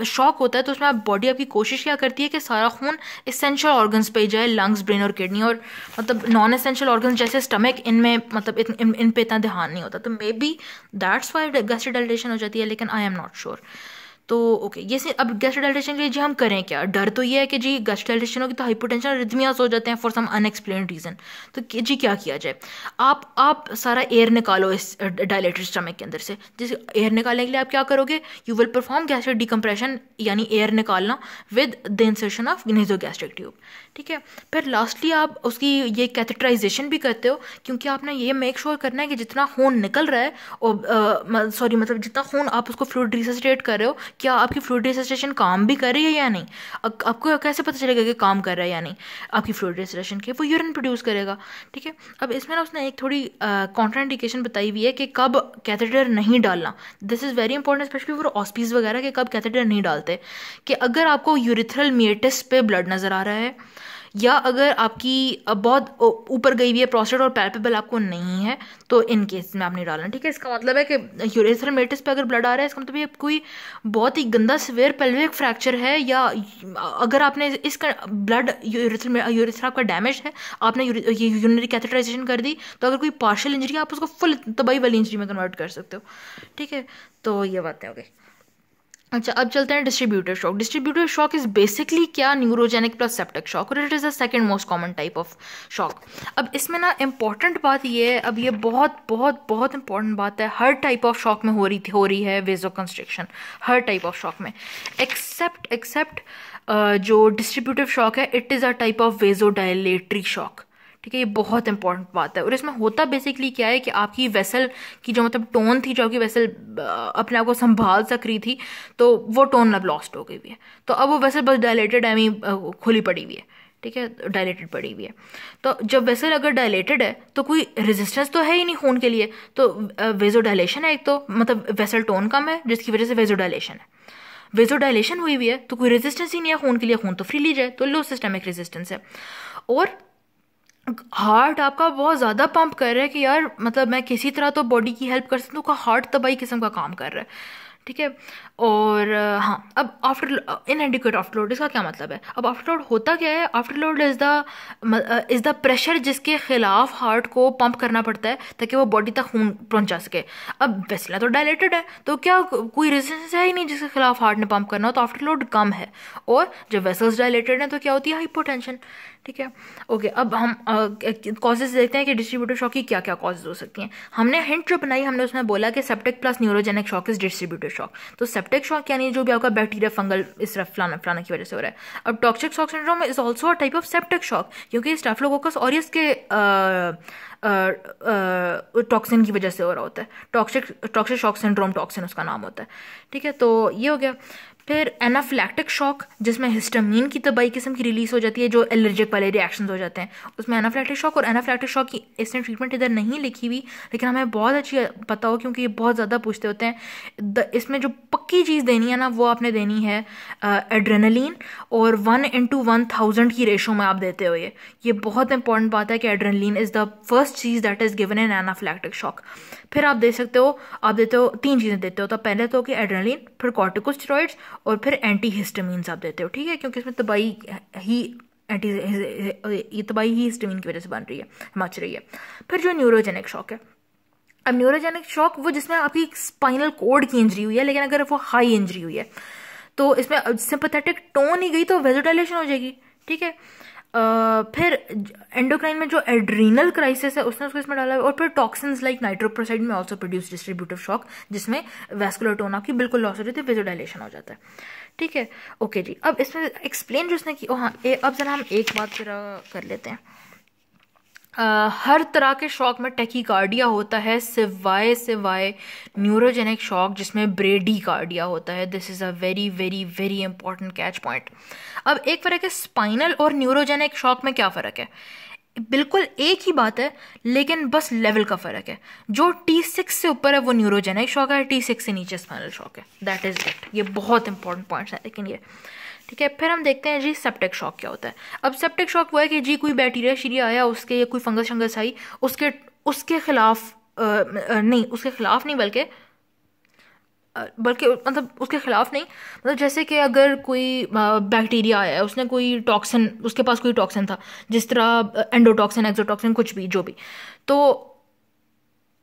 Speaker 1: शॉक होता है तो उसमें आप बॉडी आपकी कोशिश क्या करती है कि सारा खून इसेंशियल ऑर्गन्स पे जाए, लंग्स, ब्रेन और किडनी, और मतलब नॉन एसेंशियल ऑर्गन्स जैसे स्टमक, इनमें मतलब इन पे इतना ध्यान नहीं होता। तो may be that's why gastric dilatation हो जाती है, लेकिन आई एम नॉट श्योर। तो ओके, ये से अब गैस्ट्रिक डायलिटेशन के लिए जी हम करें क्या? डर तो ये है कि जी गैस्ट्रिक डायलिटेशन होगी तो हाइपोटेंशन, रिदमियास हो जाते हैं फॉर सम अनएक्सप्लेन्ड रीजन। तो जी क्या किया जाए? आप सारा एयर निकालो इस डायलेटेड स्टमक के अंदर से। जिस एयर निकालने के लिए आप क्या करोगे? You will perform gastric decompression, यानी एयर निकालना with the insertion of nasogastric tube. ठीक है, फिर लास्टली आप उसकी ये कैथेटराइजेशन भी करते हो, क्योंकि आपने ये मेक श्योर करना है कि जितना खून निकल रहा है, और सॉरी मतलब जितना खून आप उसको फ्लूइड रिसस्टेट कर रहे हो, क्या आपकी फ्लूइड रिसस्टेशन काम भी कर रही है या नहीं। आपको कैसे पता चलेगा कि काम कर रहा है या नहीं आपकी फ्लूइड रिसस्टेशन के? वो यूरिन प्रोड्यूस करेगा। ठीक है, अब इसमें ना उसने एक थोड़ी कॉन्ट्राइंडिकेशन बताई हुई है कि कब कैथेटर नहीं डालना। This is very important specially for hospices वगैरह, कि कब कैथेटर नहीं डालते। कि अगर आपको यूरिथ्रल मिएटिस पे ब्लड नज़र आ रहा है, या अगर आपकी बहुत ऊपर गई हुई है प्रोस्टेट और पैल्पेबल आपको नहीं है, तो इन केस में आप नहीं डालना। ठीक है, इसका मतलब है कि यूरेथ्रल मेटिस पे अगर ब्लड आ रहा है, इसका मतलब ये कोई बहुत ही गंदा सिवियर पेल्विक फ्रैक्चर है, या अगर आपने इसका ब्लड यूरेथ्रा आपका डैमेज है, आपने यूरिनरी कैथेटराइजेशन कर दी, तो अगर कोई पार्शियल इंजरी आप उसको फुल तबाही वाली इंजरी में कन्वर्ट कर सकते हो। ठीक है, तो ये बातें हो गई। अच्छा, अब चलते हैं distributed shock. Distributed shock is basically क्या? न्यूरोजेनिक प्लस सेप्टिक शॉक, और it is the second most common type of shock. अब इसमें ना इंपॉर्टेंट बात ये है, अब ये बहुत बहुत बहुत इंपॉर्टेंट बात है, हर टाइप ऑफ शॉक में हो रही है वेजो कंस्ट्रिक्शन, हर टाइप ऑफ शॉक में, एक्सेप्ट जो डिस्ट्रीब्यूटिव शॉक है, it is a type of vasodilatory shock. ठीक है, ये बहुत इंपॉर्टेंट बात है। और इसमें होता बेसिकली क्या है कि आपकी वेसल की जो मतलब टोन थी, जो आपकी वेसल अपने आप को संभाल सक रही थी, तो वो टोन अब लॉस्ट हो गई हुई है। तो अब वो वेसल बस डायलेटेड आई मीन खुली पड़ी हुई है, ठीक है, डायलेटेड पड़ी हुई है। तो जब वेसल अगर डायलेटेड है तो कोई रेजिस्टेंस तो है ही नहीं खून के लिए, तो वेजोडाइलेशन है एक, तो मतलब वेसल टोन कम है जिसकी वजह से वेजोडाइलेशन है। वेजोडाइलेशन हुई हुई है तो कोई रेजिस्टेंस ही नहीं है खून के लिए, खून तो फ्रीली जाए, तो लो सिस्टमिक रेजिस्टेंस है। और हार्ट आपका बहुत ज़्यादा पंप कर रहा है कि यार मतलब मैं किसी तरह तो बॉडी की हेल्प कर सकता हूँ, का हार्ट तबाही किस्म का काम कर रहा है, ठीक है। और हाँ, अब आफ्टर इनएडिक्वेट आफ्टरलोड, इसका क्या मतलब है? अब आफ्टरलोड होता क्या है? आफ्टरलोड इज़ द प्रेशर जिसके खिलाफ हार्ट को पंप करना पड़ता है ताकि वो बॉडी तक खून पहुंचा सके। अब वेसला तो डायलेटेड है, तो क्या कोई रेजिस्टेंस है ही नहीं जिसके खिलाफ हार्ट ने पंप करना हो, तो आफ्टरलोड कम है। और जब वेसल्स डायलेटेड हैं तो क्या होती है? हाइपोटेंशन, ठीक है। ओके, अब हम कॉजेज देखते हैं कि डिस्ट्रीब्यूटिव शॉक की क्या क्या कॉजेज हो सकती हैं। हमने हिंट जो बनाई, हमने उसमें बोला कि septic plus neurogenic shock is distributive shock. तो सेप्टिक शॉक यानी जो भी आपका बैक्टीरिया फंगल इस तरह फलाना फलाना की वजह से हो रहा है। अब toxic shock syndrome is also a type of septic shock, क्योंकि स्टाफिलोकोकस ऑरियस के टॉक्सिन की वजह से हो रहा होता है। टॉक्सिक शॉक सिंड्रोम, टॉक्सिन उसका नाम होता है, ठीक है। तो ये हो गया। फिर एनाफ्लैक्टिक शॉक, जिसमें हिस्टामीन की तबाही किस्म की रिलीज हो जाती है, जो एलर्जिक वाले रिएक्शंस हो जाते हैं, उसमें एनाफ्लैक्टिक शॉक। और एनाफ्लैक्टिक शॉक की इसने ट्रीटमेंट इधर नहीं लिखी हुई, लेकिन हमें बहुत अच्छी पता हो क्योंकि ये बहुत ज़्यादा पूछते होते हैं। इसमें जो पक्की चीज़ देनी है ना, वो आपने देनी है एड्रेनलिन, और 1:1000 की रेशो में आप देते हो। ये बहुत इंपॉर्टेंट बात है कि एड्रेनलिन इज़ द फर्स्ट चीज़ that is given in anaphylactic shock. फिर आप दे सकते हो, आप देते हो 3 चीज़ें देते हो। तो पहले तो कि एड्रेनलिन, फिर कॉर्टिकोस्टेरॉइड्स, और फिर एंटी हिस्टामीन्स आप देते हो, ठीक है, क्योंकि इसमें तबाही ही ये तबाही ही हिस्टामीन की वजह से बन रही है, मच रही है। फिर जो न्यूरोजेनिक शॉक है, अब न्यूरोजेनिक शॉक वो जिसमें आपकी स्पाइनल कोड की इंजरी हुई है, लेकिन अगर वो हाई इंजरी हुई है तो इसमें सिंपैथेटिक टोन ही गई तो वेजोडाइलेशन हो जाएगी, ठीक है। फिर एंडोक्राइन में जो एड्रीनल क्राइसिस है उसने उसको इसमें डाला है। और फिर टॉक्सिन्स लाइक नाइट्रोप्रोसाइड में ऑल्सो प्रोड्यूस डिस्ट्रीब्यूटिव शॉक, जिसमें वैस्कुलर टोन आपकी बिल्कुल लॉस हो जाती है, वेजोडाइलेशन हो जाता है, ठीक है। ओके जी, अब इसमें एक्सप्लेन जो उसने की, हाँ अब जरा हम एक बात जरा कर लेते हैं। हर तरह के शॉक में टैकीकार्डिया होता है, सिवाय न्यूरोजेनिक शॉक जिसमें ब्रेडीकार्डिया होता है। This is a very very very important catch point. अब एक फ़र्क है स्पाइनल और न्यूरोजेनिक शॉक में, क्या फ़र्क है? बिल्कुल एक ही बात है, लेकिन बस लेवल का फ़र्क है। जो T6 से ऊपर है वो न्यूरोजेनिक शॉक है, T6 से नीचे स्पाइनल शॉक है। That is it. ये बहुत इंपॉर्टेंट पॉइंट्स है लेकिन ये, ठीक है। फिर हम देखते हैं जी सेप्टिक शॉक क्या होता है। अब सेप्टिक शॉक वो है कि जी कोई बैक्टीरिया शीरिया आया उसके, या कोई फंगस शंगस आई उसके उसके खिलाफ नहीं, उसके खिलाफ नहीं, बल्कि मतलब उसके खिलाफ नहीं, मतलब जैसे कि अगर कोई बैक्टीरिया आया है, उसने कोई टॉक्सिन, उसके पास कोई टॉक्सिन था, जिस तरह एंडोटॉक्सिन, एक्सोटॉक्सिन, कुछ भी जो भी, तो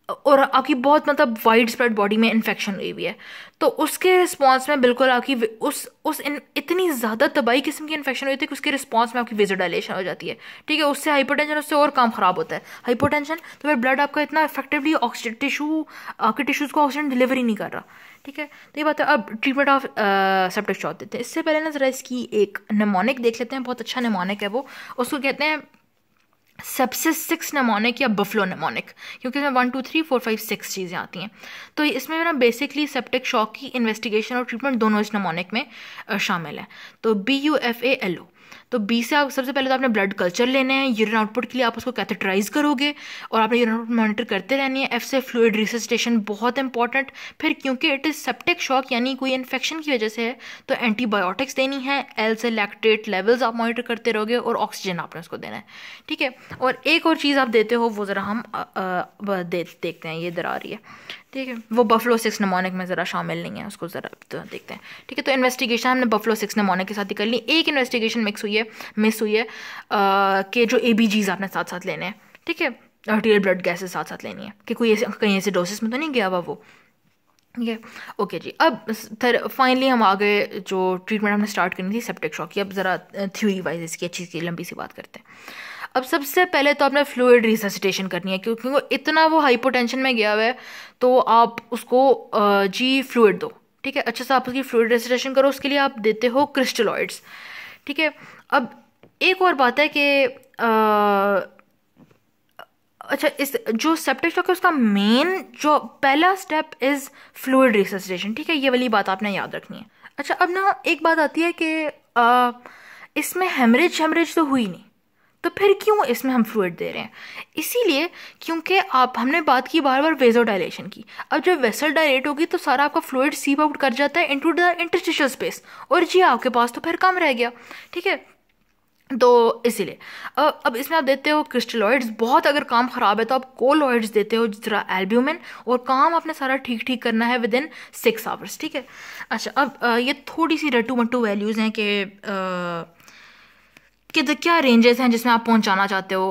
Speaker 1: और आपकी बहुत मतलब वाइड स्प्रेड बॉडी में इन्फेक्शन हुई हुई है, तो उसके रिस्पॉन्स में बिल्कुल आपकी इतनी ज़्यादा तबाही किस्म की इन्फेक्शन हुई थी कि उसके रिस्पॉन्स में आपकी वेजोडाइलेशन हो जाती है, ठीक है। उससे हाइपरटेंशन, उससे और काम ख़राब होता है हाइपोटेंशन। तो फिर ब्लड आपका इतना इफेक्टिवली आपके टिश्यूज़ को ऑक्सीजन डिलीवरी नहीं कर रहा, ठीक है। तो ये बात है। अब ट्रीटमेंट ऑफ सेप्टिक शॉक देते हैं। इससे पहले ना ज़रा इसकी एक निमोनिक देख लेते हैं, बहुत अच्छा निमोनिक है वो। उसको कहते हैं सेप्सिस 6 निमोनिक या बफलो निमोनिक, क्योंकि इसमें 1 2 3 4 5 6 चीज़ें आती हैं। तो इसमें ना बेसिकली सेप्टिक शॉक की इन्वेस्टिगेशन और ट्रीटमेंट दोनों इस निमोनिक में शामिल है। तो BUFALO, तो बी से आप सबसे पहले तो आपने ब्लड कल्चर लेने हैं, यूरिन आउटपुट के लिए आप उसको कैथेटराइज करोगे और आपने यूरिन आउटपुट मॉनिटर करते रहनी है। एफ से फ्लूइड रिससिटेशन, बहुत इंपॉर्टेंट। फिर क्योंकि इट इज़ सेप्टिक शॉक यानी कोई इन्फेक्शन की वजह से है, तो एंटीबायोटिक्स देनी है। एल से लैक्टेट लेवल्स आप मॉनिटर करते रहोगे और ऑक्सीजन आपने उसको देना है, ठीक है। और एक और चीज़ आप देते हो वो ज़रा हम देखते हैं, ये इधर आ रही है, ठीक है। वो बफलो 6 निमोनिक में ज़रा शामिल नहीं है, उसको ज़रा तो देखते हैं, ठीक है। तो इन्वेस्टिगेशन हमने बफलो 6 निमोनिक के साथ ही कर ली। एक इन्वेस्टिगेशन मिस हुई है कि जो ABGs आपने साथ साथ लेने हैं, ठीक है। आर्टीरियल ब्लड गैसेस साथ साथ लेनी है कि कोई ऐसे कहीं ऐसे डोसेस में तो नहीं गया हुआ वो, ठीक है। ओके जी, अब फाइनली हम आगे जो ट्रीटमेंट हमने स्टार्ट करनी थी सेप्टिक शॉक की, अब ज़रा थ्योरी वाइज इसकी अच्छी सी लंबी सी बात करते हैं। अब सबसे पहले तो आपने फ्लूइड रिससिटेशन करनी है, क्योंकि वो इतना वो हाइपोटेंशन में गया हुआ है, तो आप उसको जी फ्लूइड दो, ठीक है। अच्छा सा आप उसकी फ्लूइड रिससिटेशन करो, उसके लिए आप देते हो क्रिस्टलॉइड्स, ठीक है। अब एक और बात है कि अच्छा, इस जो सेप्टिक शॉक है उसका मेन जो पहला स्टेप इज फ्लूइड रिससिटेशन, ठीक है, ये वाली बात आपने याद रखनी है। अच्छा, अब ना एक बात आती है कि इसमें हेमरेज तो हुई नहीं, तो फिर क्यों इसमें हम फ्लूइड दे रहे हैं? इसीलिए क्योंकि हमने बात की बार बार वेजोडाइलेशन की। अब जब वेसल डायलेट होगी तो सारा आपका फ्लूइड सीप आउट कर जाता है इनटू द इंटरस्टिशियल स्पेस, और जी आपके पास तो फिर कम रह गया, ठीक है। तो इसीलिए अब इसमें आप देते हो क्रिस्टलॉइड्स, बहुत अगर काम ख़राब है तो आप कोलॉइड्स देते हो जिस तरह एल्ब्यूमिन, और काम आपने सारा ठीक ठीक करना है विद इन 6 आवर्स, ठीक है। अच्छा, अब ये थोड़ी सी रट्टू मट्टू वैल्यूज़ हैं कि क्या रेंजेस हैं जिसमें आप पहुंचाना चाहते हो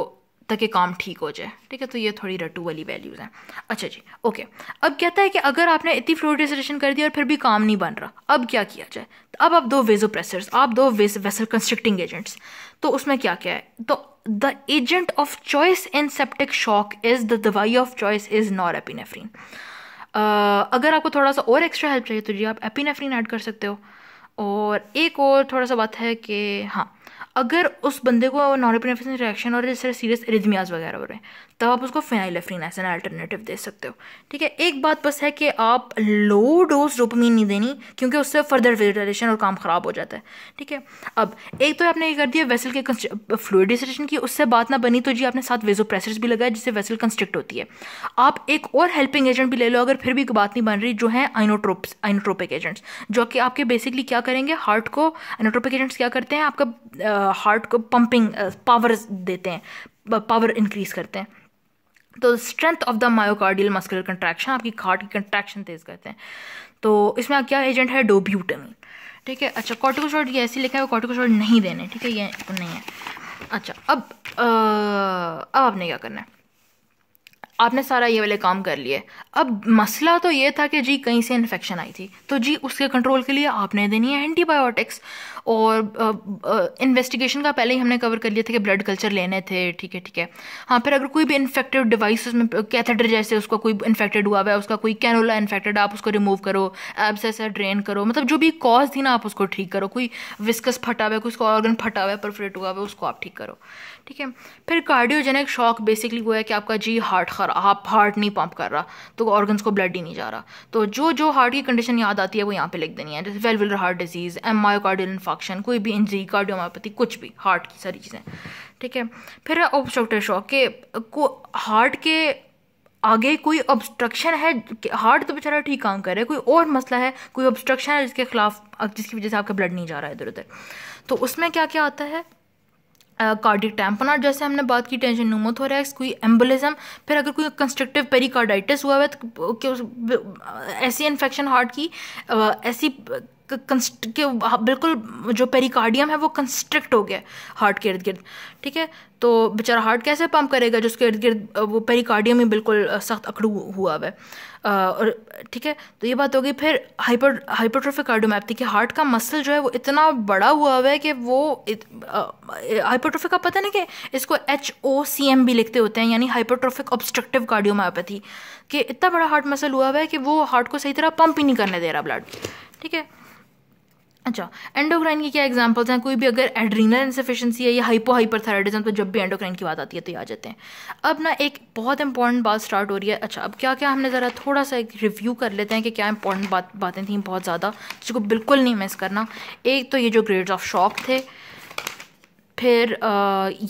Speaker 1: ताकि काम ठीक हो जाए, ठीक है। तो ये थोड़ी रट्टू वाली वैल्यूज़ हैं। अच्छा जी, ओके। अब कहता है कि अगर आपने इतनी फ्लूइड रिसर्शन कर दिया और फिर भी काम नहीं बन रहा, अब क्या किया जाए? तो अब आप दो वेजोप्रेसर्स, आप दो वेसल कंस्ट्रिक्टिंग एजेंट्स। तो उसमें क्या क्या है? तो the agent of choice in septic shock is the दवाई ऑफ चॉइस इज नॉरएपिनेफ्रिन। अगर आपको थोड़ा सा और एक्स्ट्रा हेल्प चाहिए तो जी आप एपिनेफ्रिन ऐड कर सकते हो। और एक और थोड़ा सा बात है कि हाँ, अगर उस बंदे को नॉरएपिनेफ्रिन रिएक्शन और जैसे सीरियस एरिथमियाज वगैरह हो रहे हैं, तब आप उसको फेनाइलेफ्रिन एज एन अल्टरनेटिव दे सकते हो, ठीक है। एक बात बस है कि आप लो डोज डोपामीन नहीं देनी, क्योंकि उससे फर्दर वेजोडाइलेशन और काम खराब हो जाता है, ठीक है। अब एक तो आपने ये कर दिया वेसल के फ्लूइड डिसोसिएशन की, उससे बात ना बनी तो जी आपने साथ वेजोप्रेसर्स भी लगाए जिससे वेसल कंस्ट्रिक्ट होती है। आप एक और हेल्पिंग एजेंट भी ले लो अगर फिर भी बात नहीं बन रही, जो है आइनोट्रोपिक एजेंट्स, जो कि आपके बेसिकली क्या करेंगे, हार्ट को, आइनोट्रोपिक एजेंट्स क्या करते हैं, आपका हार्ट को पंपिंग पावर देते हैं, पावर इंक्रीज करते हैं। तो strength of the myocardial muscular contraction, आपकी हार्ट की कंट्रैक्शन तेज करते हैं। तो इसमें क्या एजेंट है? डोब्यूटामाइन, ठीक है। अच्छा, कॉर्टिकोस्टेरॉइड ये ऐसे लिखा है, कॉर्टिकोस्टेरॉइड नहीं देने, ठीक है, ये नहीं है। अच्छा, अब आपने क्या करना है? आपने सारा ये वाले काम कर लिए। अब मसला तो ये था कि जी कहीं से इन्फेक्शन आई थी, तो जी उसके कंट्रोल के लिए आपने देनी है एंटीबायोटिक्स। और इन्वेस्टिगेशन का पहले ही हमने कवर कर लिया था कि ब्लड कल्चर लेने थे, ठीक है, ठीक है। हाँ, फिर अगर कोई भी इन्फेक्टेड डिवाइस उसमें, कैथेटर जैसे उसका कोई इन्फेक्टेड हुआ है, उसका कोई कैनोला इन्फेक्टेड, आप उसको रिमूव करो, एब्सेस है ड्रेन करो, मतलब जो भी कॉज थी ना आप उसको ठीक करो। कोई विस्कस फटा हुआ है, कोई उसका ऑर्गन फटा हुआ है, परफोरेट हुआ है, उसको आप ठीक करो, ठीक है। फिर कार्डियोजेनिक शॉक बेसिकली वो है कि आपका जी हार्ट नहीं पंप कर रहा, तो ऑर्गन्स को ब्लड ही नहीं जा रहा। तो जो हार्ट की कंडीशन याद आती है वो यहाँ पे लिख देनी है, जैसे valvular heart disease, myocardial infarction, कोई भी इंजरी, कार्डियोमायोपैथी, कुछ भी हार्ट की सारी चीज़ें, ठीक है। फिर ऑब्स्ट्रक्टिव शॉक के हार्ट के आगे कोई ऑब्स्ट्रक्शन है, हार्ट तो बेचारा ठीक काम कर रहा है, कोई और मसला है, कोई ऑब्स्ट्रक्शन है जिसके खिलाफ, जिसकी वजह से आपका ब्लड नहीं जा रहा है इधर उधर। तो उसमें क्या क्या आता है? कार्डिक टैम्पोनाट जैसे हमने बात की, टेंशन न्यूमोथोरैक्स, कोई एम्बोलिज्म। फिर अगर कोई कंस्ट्रक्टिव पेरिकार्डाइटिस हुआ है तो ऐसी इन्फेक्शन हार्ट की, ऐसी बिल्कुल जो पेरिकार्डियम है वो कंस्ट्रिक्ट हो गया हार्ट के इर्द गिर्द, ठीक है। तो बेचारा हार्ट कैसे पंप करेगा जिसके इर्द गिर्द वो पेरिकार्डियम ही बिल्कुल सख्त अकड़ू हुआ है, और ठीक है। तो ये बात हो गई। फिर हाइपरट्रोफिक कार्डियोमायोपैथी के हार्ट का मसल जो है वो इतना बड़ा हुआ है कि वो हाइपरट्रोफिक का पता नहीं कि इसको HOCM भी लिखते होते हैं, यानी हाइपरट्रोफिक ऑब्स्ट्रक्टिव कार्डियोमायोपैथी, कि इतना बड़ा हार्ट मसल हुआ है कि वो हार्ट को सही तरह पंप ही नहीं करने दे रहा ब्लड, ठीक है। अच्छा, एंडोक्राइन की क्या एग्जांपल्स हैं? कोई भी अगर एड्रीनल इनसफिशिएंसी है या हाइपोहाइपरथायराइडिज्म, तो जब भी एंडोक्राइन की बात आती है तो ये आ जाते हैं। अब ना एक बहुत इंपॉर्टेंट बात स्टार्ट हो रही है। अच्छा, अब क्या क्या हमने ज़रा थोड़ा सा एक रिव्यू कर लेते हैं कि क्या इंपॉर्टेंट बातें थी बहुत ज़्यादा, जिसको बिल्कुल नहीं मिस करना। एक तो ये जो ग्रेड्स ऑफ शॉक थे, फिर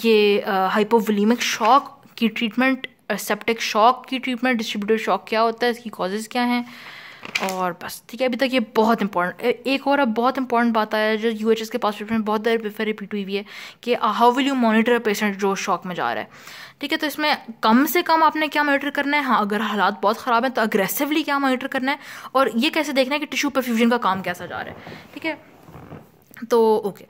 Speaker 1: ये हाइपोवोलीमिक शॉक की ट्रीटमेंट, सेप्टिक शॉक की ट्रीटमेंट, डिस्ट्रीब्यूटेड शॉक क्या होता है, इसकी कॉजेज़ क्या हैं, और बस, ठीक है। अभी तक ये बहुत इंपॉर्टेंट। एक और अब बहुत इंपॉर्टेंट बात आया है जो UHS के पास में बहुत देर पे रिपीट हुई है कि how will you monitor patient जो शॉक में जा रहा है, ठीक है। तो इसमें कम से कम आपने क्या मॉनिटर करना है? हाँ, अगर हालात बहुत ख़राब हैं तो अग्रेसिवली क्या मॉनिटर करना है, और ये कैसे देखना है कि टिश्यू परफ्यूजन का काम कैसा जा रहा है, ठीक है। तो ओके,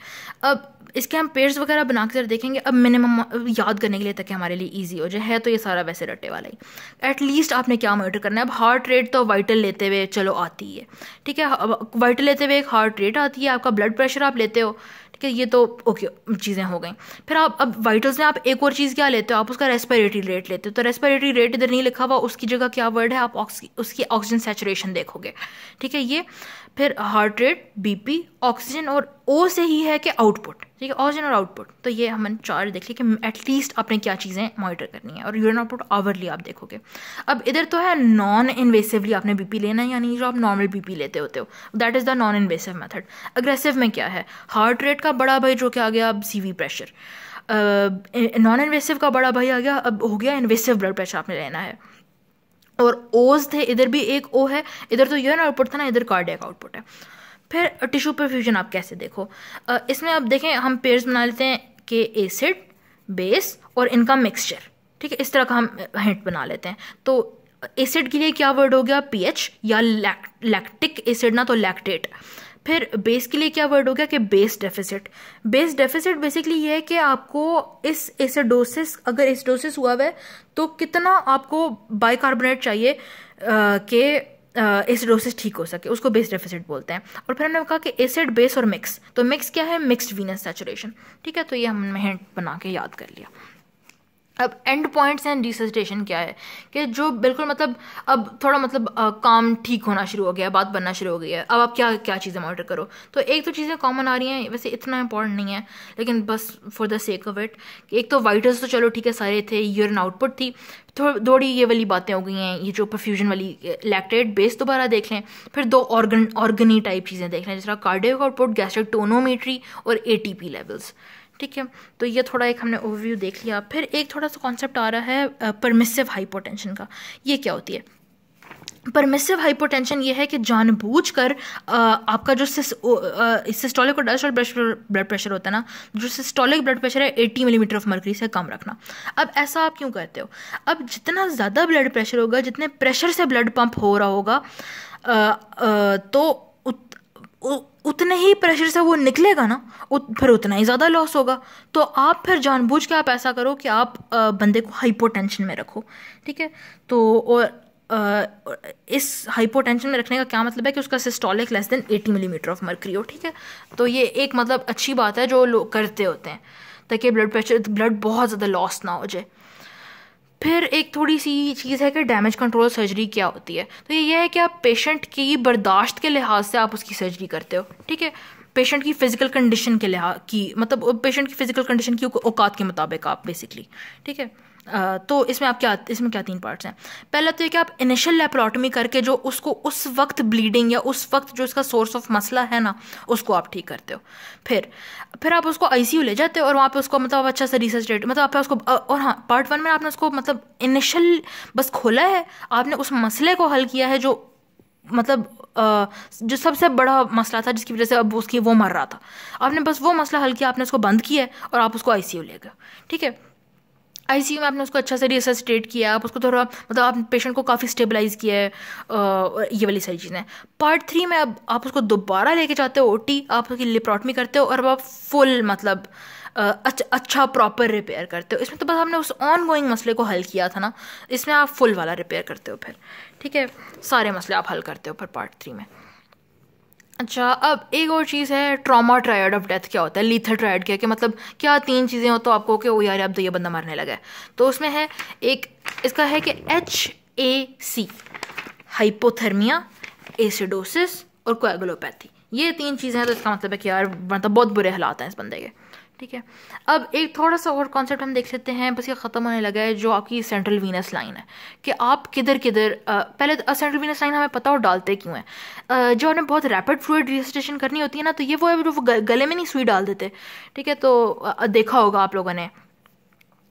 Speaker 1: अब इसके हम पेयर्स वगैरह बना कर देखेंगे अब मिनिमम याद करने के लिए, ताकि हमारे लिए इजी हो जाए। है तो ये सारा वैसे रट्टे वाला ही। एटलीस्ट आपने क्या मॉनिटर करना है? अब हार्ट रेट तो वाइटल लेते हुए चलो आती है, ठीक है। अब वाइटल लेते हुए एक हार्ट रेट आती है, आपका ब्लड प्रेशर आप लेते हो, ठीक है, ये तो ओके चीज़ें हो गई। फिर आप अब वाइटल्स में आप एक और चीज़ क्या लेते हो? आप उसका रेस्पिरेटरी रेट लेते हो। तो रेस्पिरेटरी रेट इधर नहीं लिखा हुआ, उसकी जगह क्या वर्ड है, आप उसकी ऑक्सीजन सैचुरेशन देखोगे, ठीक है, ये। फिर हार्ट रेट, BP, ऑक्सीजन, और O से ही है कि आउटपुट, ठीक है। ऑरिजिन और आउटपुट, तो ये हमने 4 देख लिया कि एटलीस्ट आपने क्या चीज़ें मॉनिटर करनी है, और यूरिन आउटपुट आवरली आप देखोगे। अब इधर तो है नॉन इन्वेसिवली आपने बीपी लेना है, यानी जो आप नॉर्मल बीपी लेते होते हो, that is the non invasive method. Aggressive में क्या है, हार्ट रेट का बड़ा भाई जो कि आ गया अब CV प्रेशर, नॉन इन्वेसिव का बड़ा भाई आ गया, अब हो गया इन्वेसिव ब्लड प्रेशर आपने लेना है। और ओज थे, इधर भी एक ओ है, इधर तो यूरिन आउटपुट था ना, इधर कार्डियक आउटपुट है। फिर टिश्यू परफ्यूजन आप कैसे देखो, इसमें अब देखें हम पेयर्स बना लेते हैं कि एसिड बेस और इनका मिक्सचर, ठीक है, इस तरह का हम हिंट बना लेते हैं। तो एसिड के लिए क्या वर्ड हो गया, पीएच, या लैक्टिक एसिड ना तो लैक्टेट। फिर बेस के लिए क्या वर्ड हो गया कि base deficit. Base deficit basically ये है कि आपको इस एसिडोसिस, अगर एसिडोसिस हुआ है तो कितना आपको बाइकार्बोनेट चाहिए कि एसिडोसिस ठीक हो सके, उसको बेस डेफिसिट बोलते हैं। और फिर हमने कहा कि एसिड बेस और मिक्स, तो मिक्स क्या है, मिक्स्ड वीनस सैचुरेशन, ठीक है। तो ये हमने हिंट बना के याद कर लिया। अब एंड पॉइंट्स एंड रिससिटेशन क्या है कि जो बिल्कुल मतलब अब थोड़ा मतलब काम ठीक होना शुरू हो गया, बात बनना शुरू हो गई है, अब आप क्या क्या चीज़ें मॉनिटर करो। तो एक तो चीज़ें कॉमन आ रही हैं, वैसे इतना इंपॉर्टेंट नहीं है लेकिन बस for the sake of it, एक तो वाइटल्स तो चलो ठीक है सारे थे, यूरिन आउटपुट थी, थोड़ी ये वाली बातें हो गई हैं, ये जो परफ्यूजन वाली लैक्टेट बेस दोबारा देख लें। फिर 2 ऑर्गनी टाइप चीज़ें देख लें, जिस तरह कार्डियक आउटपुट, गैस्ट्रिक टोनोमेट्री और ATP लेवल्स, ठीक है। तो ये थोड़ा एक हमने ओवरव्यू देख लिया। फिर एक थोड़ा सा कॉन्सेप्ट आ रहा है परमिसिव हाइपोटेंशन का। ये क्या होती है, परमिसिव हाइपोटेंशन ये है कि जानबूझकर आपका जो सिस्टोलिक और डायस्टोलिक ब्लड प्रेशर होता है ना, जो सिस्टोलिक ब्लड प्रेशर है 80 मिलीमीटर ऑफ मर्करी से कम रखना। अब ऐसा आप क्यों करते हो, अब जितना ज़्यादा ब्लड प्रेशर होगा, जितने प्रेशर से ब्लड पंप हो रहा होगा तो उतने ही प्रेशर से वो निकलेगा ना, फिर उतना ही ज़्यादा लॉस होगा। तो आप फिर जानबूझ के आप ऐसा करो कि आप बंदे को हाइपोटेंशन में रखो, ठीक है। तो और इस हाइपोटेंशन में रखने का क्या मतलब है कि उसका systolic less than 80 millimetre of mercury हो, ठीक है। तो ये एक मतलब अच्छी बात है जो लोग करते होते हैं, ताकि ब्लड बहुत ज़्यादा लॉस ना हो जाए। फिर एक थोड़ी सी चीज़ है कि डैमेज कंट्रोल सर्जरी क्या होती है। तो ये है कि आप पेशेंट की बर्दाश्त के लिहाज से आप उसकी सर्जरी करते हो, ठीक है। पेशेंट की फिजिकल कंडीशन के लिहाज की, मतलब पेशेंट की फिजिकल कंडीशन की औकात के मुताबिक आप बेसिकली, ठीक है। तो इसमें इसमें क्या 3 पार्ट्स हैं। पहला तो ये कि आप इनिशियल लेप्रोटमी करके जो उसको उस वक्त ब्लीडिंग या उस वक्त जो इसका सोर्स ऑफ मसला है ना, उसको आप ठीक करते हो। फिर आप उसको ICU ले जाते हो और वहाँ पे उसको मतलब अच्छा सा रिसर्च मतलब आप उसको, और हाँ पार्ट 1 में आपने उसको मतलब इनिशियल बस खोला है, आपने उस मसले को हल किया है जो मतलब जो सबसे बड़ा मसला था जिसकी वजह से अब उसकी वो मर रहा था, आपने बस वो मसला हल किया, आपने उसको बंद किया है और आप उसको ICU ले गए, ठीक है। ICU में आपने उसको अच्छा से रिससिटेट किया, आप उसको थोड़ा मतलब आप पेशेंट को काफ़ी स्टेबलाइज किया है, ये वाली सारी चीज़ें। पार्ट 3 में अब आप उसको दोबारा लेके जाते हो OT, आप उसकी लेप्रोटमी करते हो और अब आप फुल मतलब अच्छा प्रॉपर रिपेयर करते हो। इसमें तो बस आपने उस ऑन गोइंग मसले को हल किया था ना, इसमें आप फुल वाला रिपेयर करते हो फिर, ठीक है। सारे मसले आप हल करते हो फिर पार्ट 3 में। अच्छा, अब एक और चीज़ है, ट्रॉमा ट्रायड ऑफ डेथ क्या होता है, लीथल ट्रायड क्या, कि मतलब क्या 3 चीज़ें हो तो आपको कि ओ यार अब तो ये बंदा मरने लगा है। तो उसमें है एक इसका है कि HAC, हाइपोथर्मिया, एसिडोसिस और कोएगुलोपैथी, ये 3 चीज़ें हैं। तो इसका मतलब है कि यार मतलब बहुत बुरे हालात हैं इस बंदे के, ठीक है। अब एक थोड़ा सा और कॉन्सेप्ट हम देख लेते हैं, बस ये ख़त्म होने लगा है, जो आपकी सेंट्रल वीनस लाइन है कि आप किधर किधर पहले सेंट्रल वीनस लाइन हमें पता हो डालते क्यों है। जो हमें बहुत रैपिड फ्लूइड रिससिटेशन करनी होती है ना, तो ये वो है जो गले में नहीं सुई डाल देते, ठीक है। तो देखा होगा आप लोगों ने,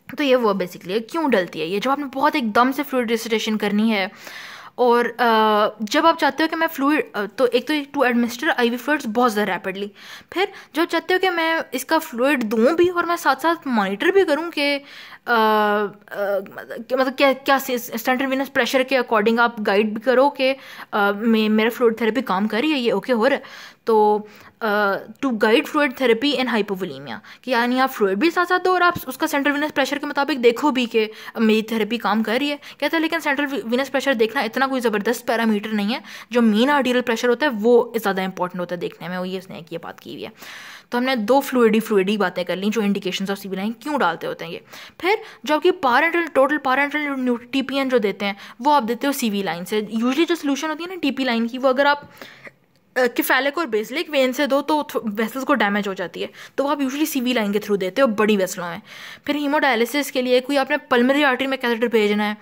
Speaker 1: तो ये वो बेसिकली क्यों डलती है, ये जब आपने बहुत एकदम से फ्लूइड रिससिटेशन करनी है और जब आप चाहते हो कि मैं फ्लूइड, तो एक तो टू एडमिनिस्टर IV फ्लूइड्स बहुत ज़्यादा रैपिडली, फिर जब चाहते हो कि मैं इसका फ्लूइड दूँ भी और मैं साथ साथ मॉनिटर भी करूँ कि मतलब क्या सेंट्रल वीनस प्रेशर के अकॉर्डिंग आप गाइड भी करो कि मेरा फ्लूइड थेरेपी काम कर रही है, ये ओके हो रहा है। तो to guide fluid therapy in hypovolaemia, कि यानी आप फ्लूइड भी साथ साथ दो और आप उसका सेंट्रल वीनस प्रेशर के मुताबिक देखो भी कि मेरी थेरेपी काम कर रही है, कहते हैं। लेकिन सेंट्रल वीनस प्रेशर देखना इतना कोई ज़बरदस्त पैरामीटर नहीं है, जो मीन आर्टिरियल प्रेशर होता है वो ज़्यादा इंपॉर्टेंट होता है देखने में, वो ये उसने ये बात की हुई है। तो हमने 2 फ्लूइडी बातें कर ली, जो इंडिकेशंस ऑफ CV लाइन क्यों डालते होते हैं ये। फिर जो आपकी टोटल पारेंटल TPN जो देते हैं वो आप देते हो CV लाइन से। यूजुअली जो सोल्यूशन होती है ना TP लाइन की, वो अगर आप किफेलिक और बेसिलिक वेन से दो तो वेसल्स को डैमेज हो जाती है, तो आप यूजुअली सीवी लाइन के थ्रू देते हो बड़ी वेसलों में। फिर हीमोडायलिसिस के लिए कोई आपने पल्मोनरी आर्टरी में कैथेटर भेजना है,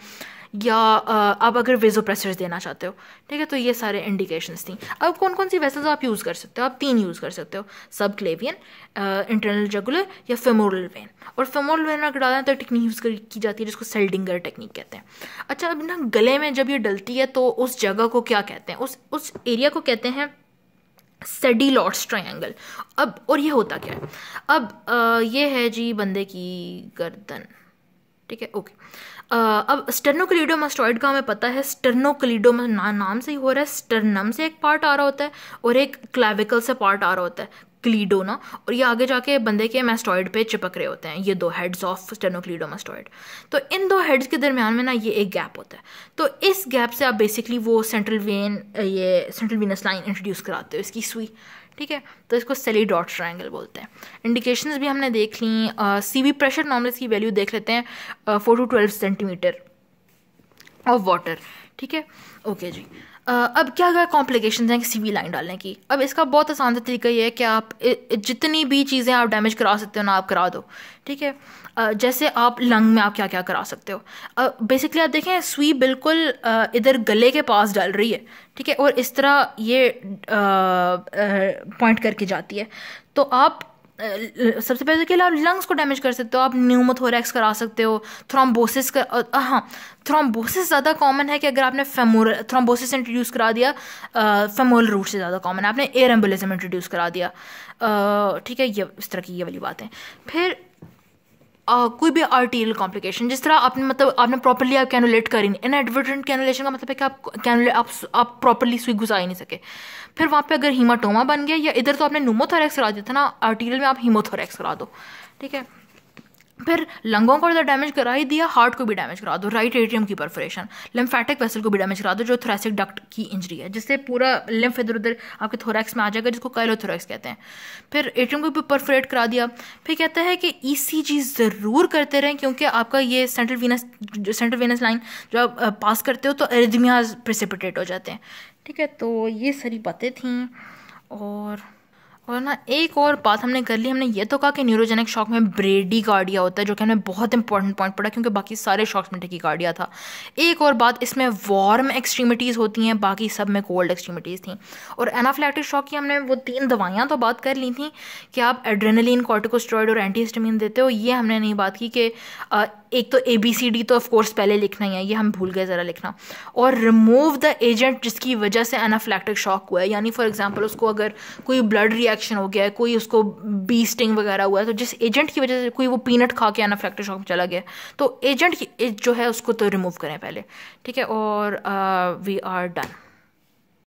Speaker 1: या आप अगर वेजोप्रेसर्स देना चाहते हो, ठीक है, तो ये सारे इंडिकेशंस थी। अब कौन कौन सी वेसल्स आप यूज़ कर सकते हो? आप 3 यूज़ कर सकते हो, सब क्लेवियन, इंटरनल जगुलर या फेमोरल वेन। और फेमोरल वेन अगर डालना तो टेक्निक यूज़ की जाती है जिसको सेल्डिंगर टेक्निक कहते हैं। अच्छा, अब ना गले में जब ये डलती है तो उस जगह को क्या कहते हैं? उस एरिया को कहते हैं सेडी-लॉट्स ट्रायंगल। अब और ये होता क्या है? अब ये है जी बंदे की गर्दन, ठीक है, ओके। अब स्टर्नोक्लीडोमास्टॉइड का हमें पता है, स्टर्नोक्लीडोमा नाम से ही हो रहा है, स्टर्नम से एक पार्ट आ रहा होता है और एक क्लैविकल से पार्ट आ रहा होता है, क्लीडो ना, और ये आगे जाके बंदे के मास्टॉइड पे चिपक रहे होते हैं, ये 2 हेड्स ऑफ स्टर्नोक्लीडोमास्टॉइड। तो इन 2 हेड्स के दरमियान में ना ये एक गैप होता है, तो इस गैप से आप बेसिकली वो सेंट्रल वीनस लाइन इंट्रोड्यूस कराते हो, इसकी सुई, ठीक है, तो इसको सेली डॉट ट्रायंगल बोलते हैं। इंडिकेशंस भी हमने देख ली। सीवी प्रेशर नॉर्मल की वैल्यू देख लेते हैं, 4 to 12 सेंटीमीटर ऑफ वाटर, ठीक है, ओके जी। अब क्या क्या कॉम्प्लिकेशंस हैं सीवी लाइन डालने की? अब इसका बहुत आसान सा तरीका ये है कि आप जितनी भी चीज़ें आप डैमेज करा सकते हो ना, आप करा दो, ठीक है। जैसे आप लंग में आप क्या क्या करा सकते हो? बेसिकली आप देखें सुई बिल्कुल इधर गले के पास डाल रही है, ठीक है, और इस तरह ये पॉइंट करके जाती है, तो आप सबसे पहले के लिए आप लंग्स को डैमेज कर सकते हो, आप न्यूमोथोरैक्स करा सकते हो, थ्रोम्बोसिस हाँ, थ्रोम्बोसिस ज़्यादा कॉमन है कि अगर आपने फेमोरल थ्रोम्बोसिस इंट्रोड्यूस करा दिया, फेमोरल रूट से ज़्यादा कॉमन है, आपने एयर एम्बुलिज्म इंट्रोड्यूस करा दिया, ठीक है, ये इस तरह की ये वाली बात है। फिर कोई भी आर्टीरियल कॉम्प्लिकेशन, जिस तरह आपने प्रॉपर्ली आप कैनुलेट करी नहीं, इनएडवर्टेंट कैनुलेशन का मतलब है कि आप प्रॉपर्ली सुई घुसा ही नहीं सके, फिर वहाँ पे अगर हीमाटोमा बन गया, या इधर तो आपने न्यूमोथोरैक्स करा दिया था ना, आर्टीरियल में आप हीमोथोरैक्स करा दो, ठीक है। फिर लंगों को इधर डैमेज करा ही दिया, हार्ट को भी डैमेज करा दो, राइट एट्रियम की परफोरेशन, लिम्फेटिक वेसल को भी डैमेज करा दो जो थोरैसिक डक्ट की इंजरी है, जिससे पूरा लिम्फ इधर उधर आपके थोरैक्स में आ जाएगा, जिसको काइलोथोरैक्स कहते हैं। फिर एट्रियम को भी परफोरेट करा दिया। फिर कहता है कि ECG ज़रूर करते रहें, क्योंकि आपका ये सेंट्रल वेनस लाइन जो आप पास करते हो तो एरिथमियाज प्रेसिपिटेट हो जाते हैं, ठीक है। तो ये सारी बातें थी। और ना एक और बात हमने कर ली, हमने ये तो कहा कि न्यूरोजेनिक शॉक में ब्रेडीकार्डिया होता है, जो कि हमें बहुत इंपॉर्टेंट पॉइंट पड़ा, क्योंकि बाकी सारे शॉक्स में टेकीकार्डिया था। एक और बात, इसमें वार्म एक्सट्रीमिटीज़ होती हैं, बाकी सब में कोल्ड एक्सट्रीमिटीज़ थी। और एनाफिलैक्टिक शॉक की हमने वो 3 दवाइयाँ तो बात कर ली थी कि आप एड्रेनलिन, कॉर्टिकोस्टेरॉइड और एंटीहिस्टामिन देते हो, ये हमने नहीं बात की कि एक तो ABCD तो ऑफ कोर्स पहले लिखना ही है, ये हम भूल गए ज़रा लिखना, और रिमूव द एजेंट जिसकी वजह से एनाफिलैक्टिक शॉक हुआ है, यानी फॉर एग्जांपल उसको अगर कोई ब्लड रिएक्शन हो गया है, कोई उसको बी स्टिंग वगैरह हुआ है, तो जिस एजेंट की वजह से कोई वो पीनट खा के एनाफिलैक्टिक शॉक में चला गया, तो एजेंट जो है उसको तो रिमूव करें पहले, ठीक है। और वी आर डन।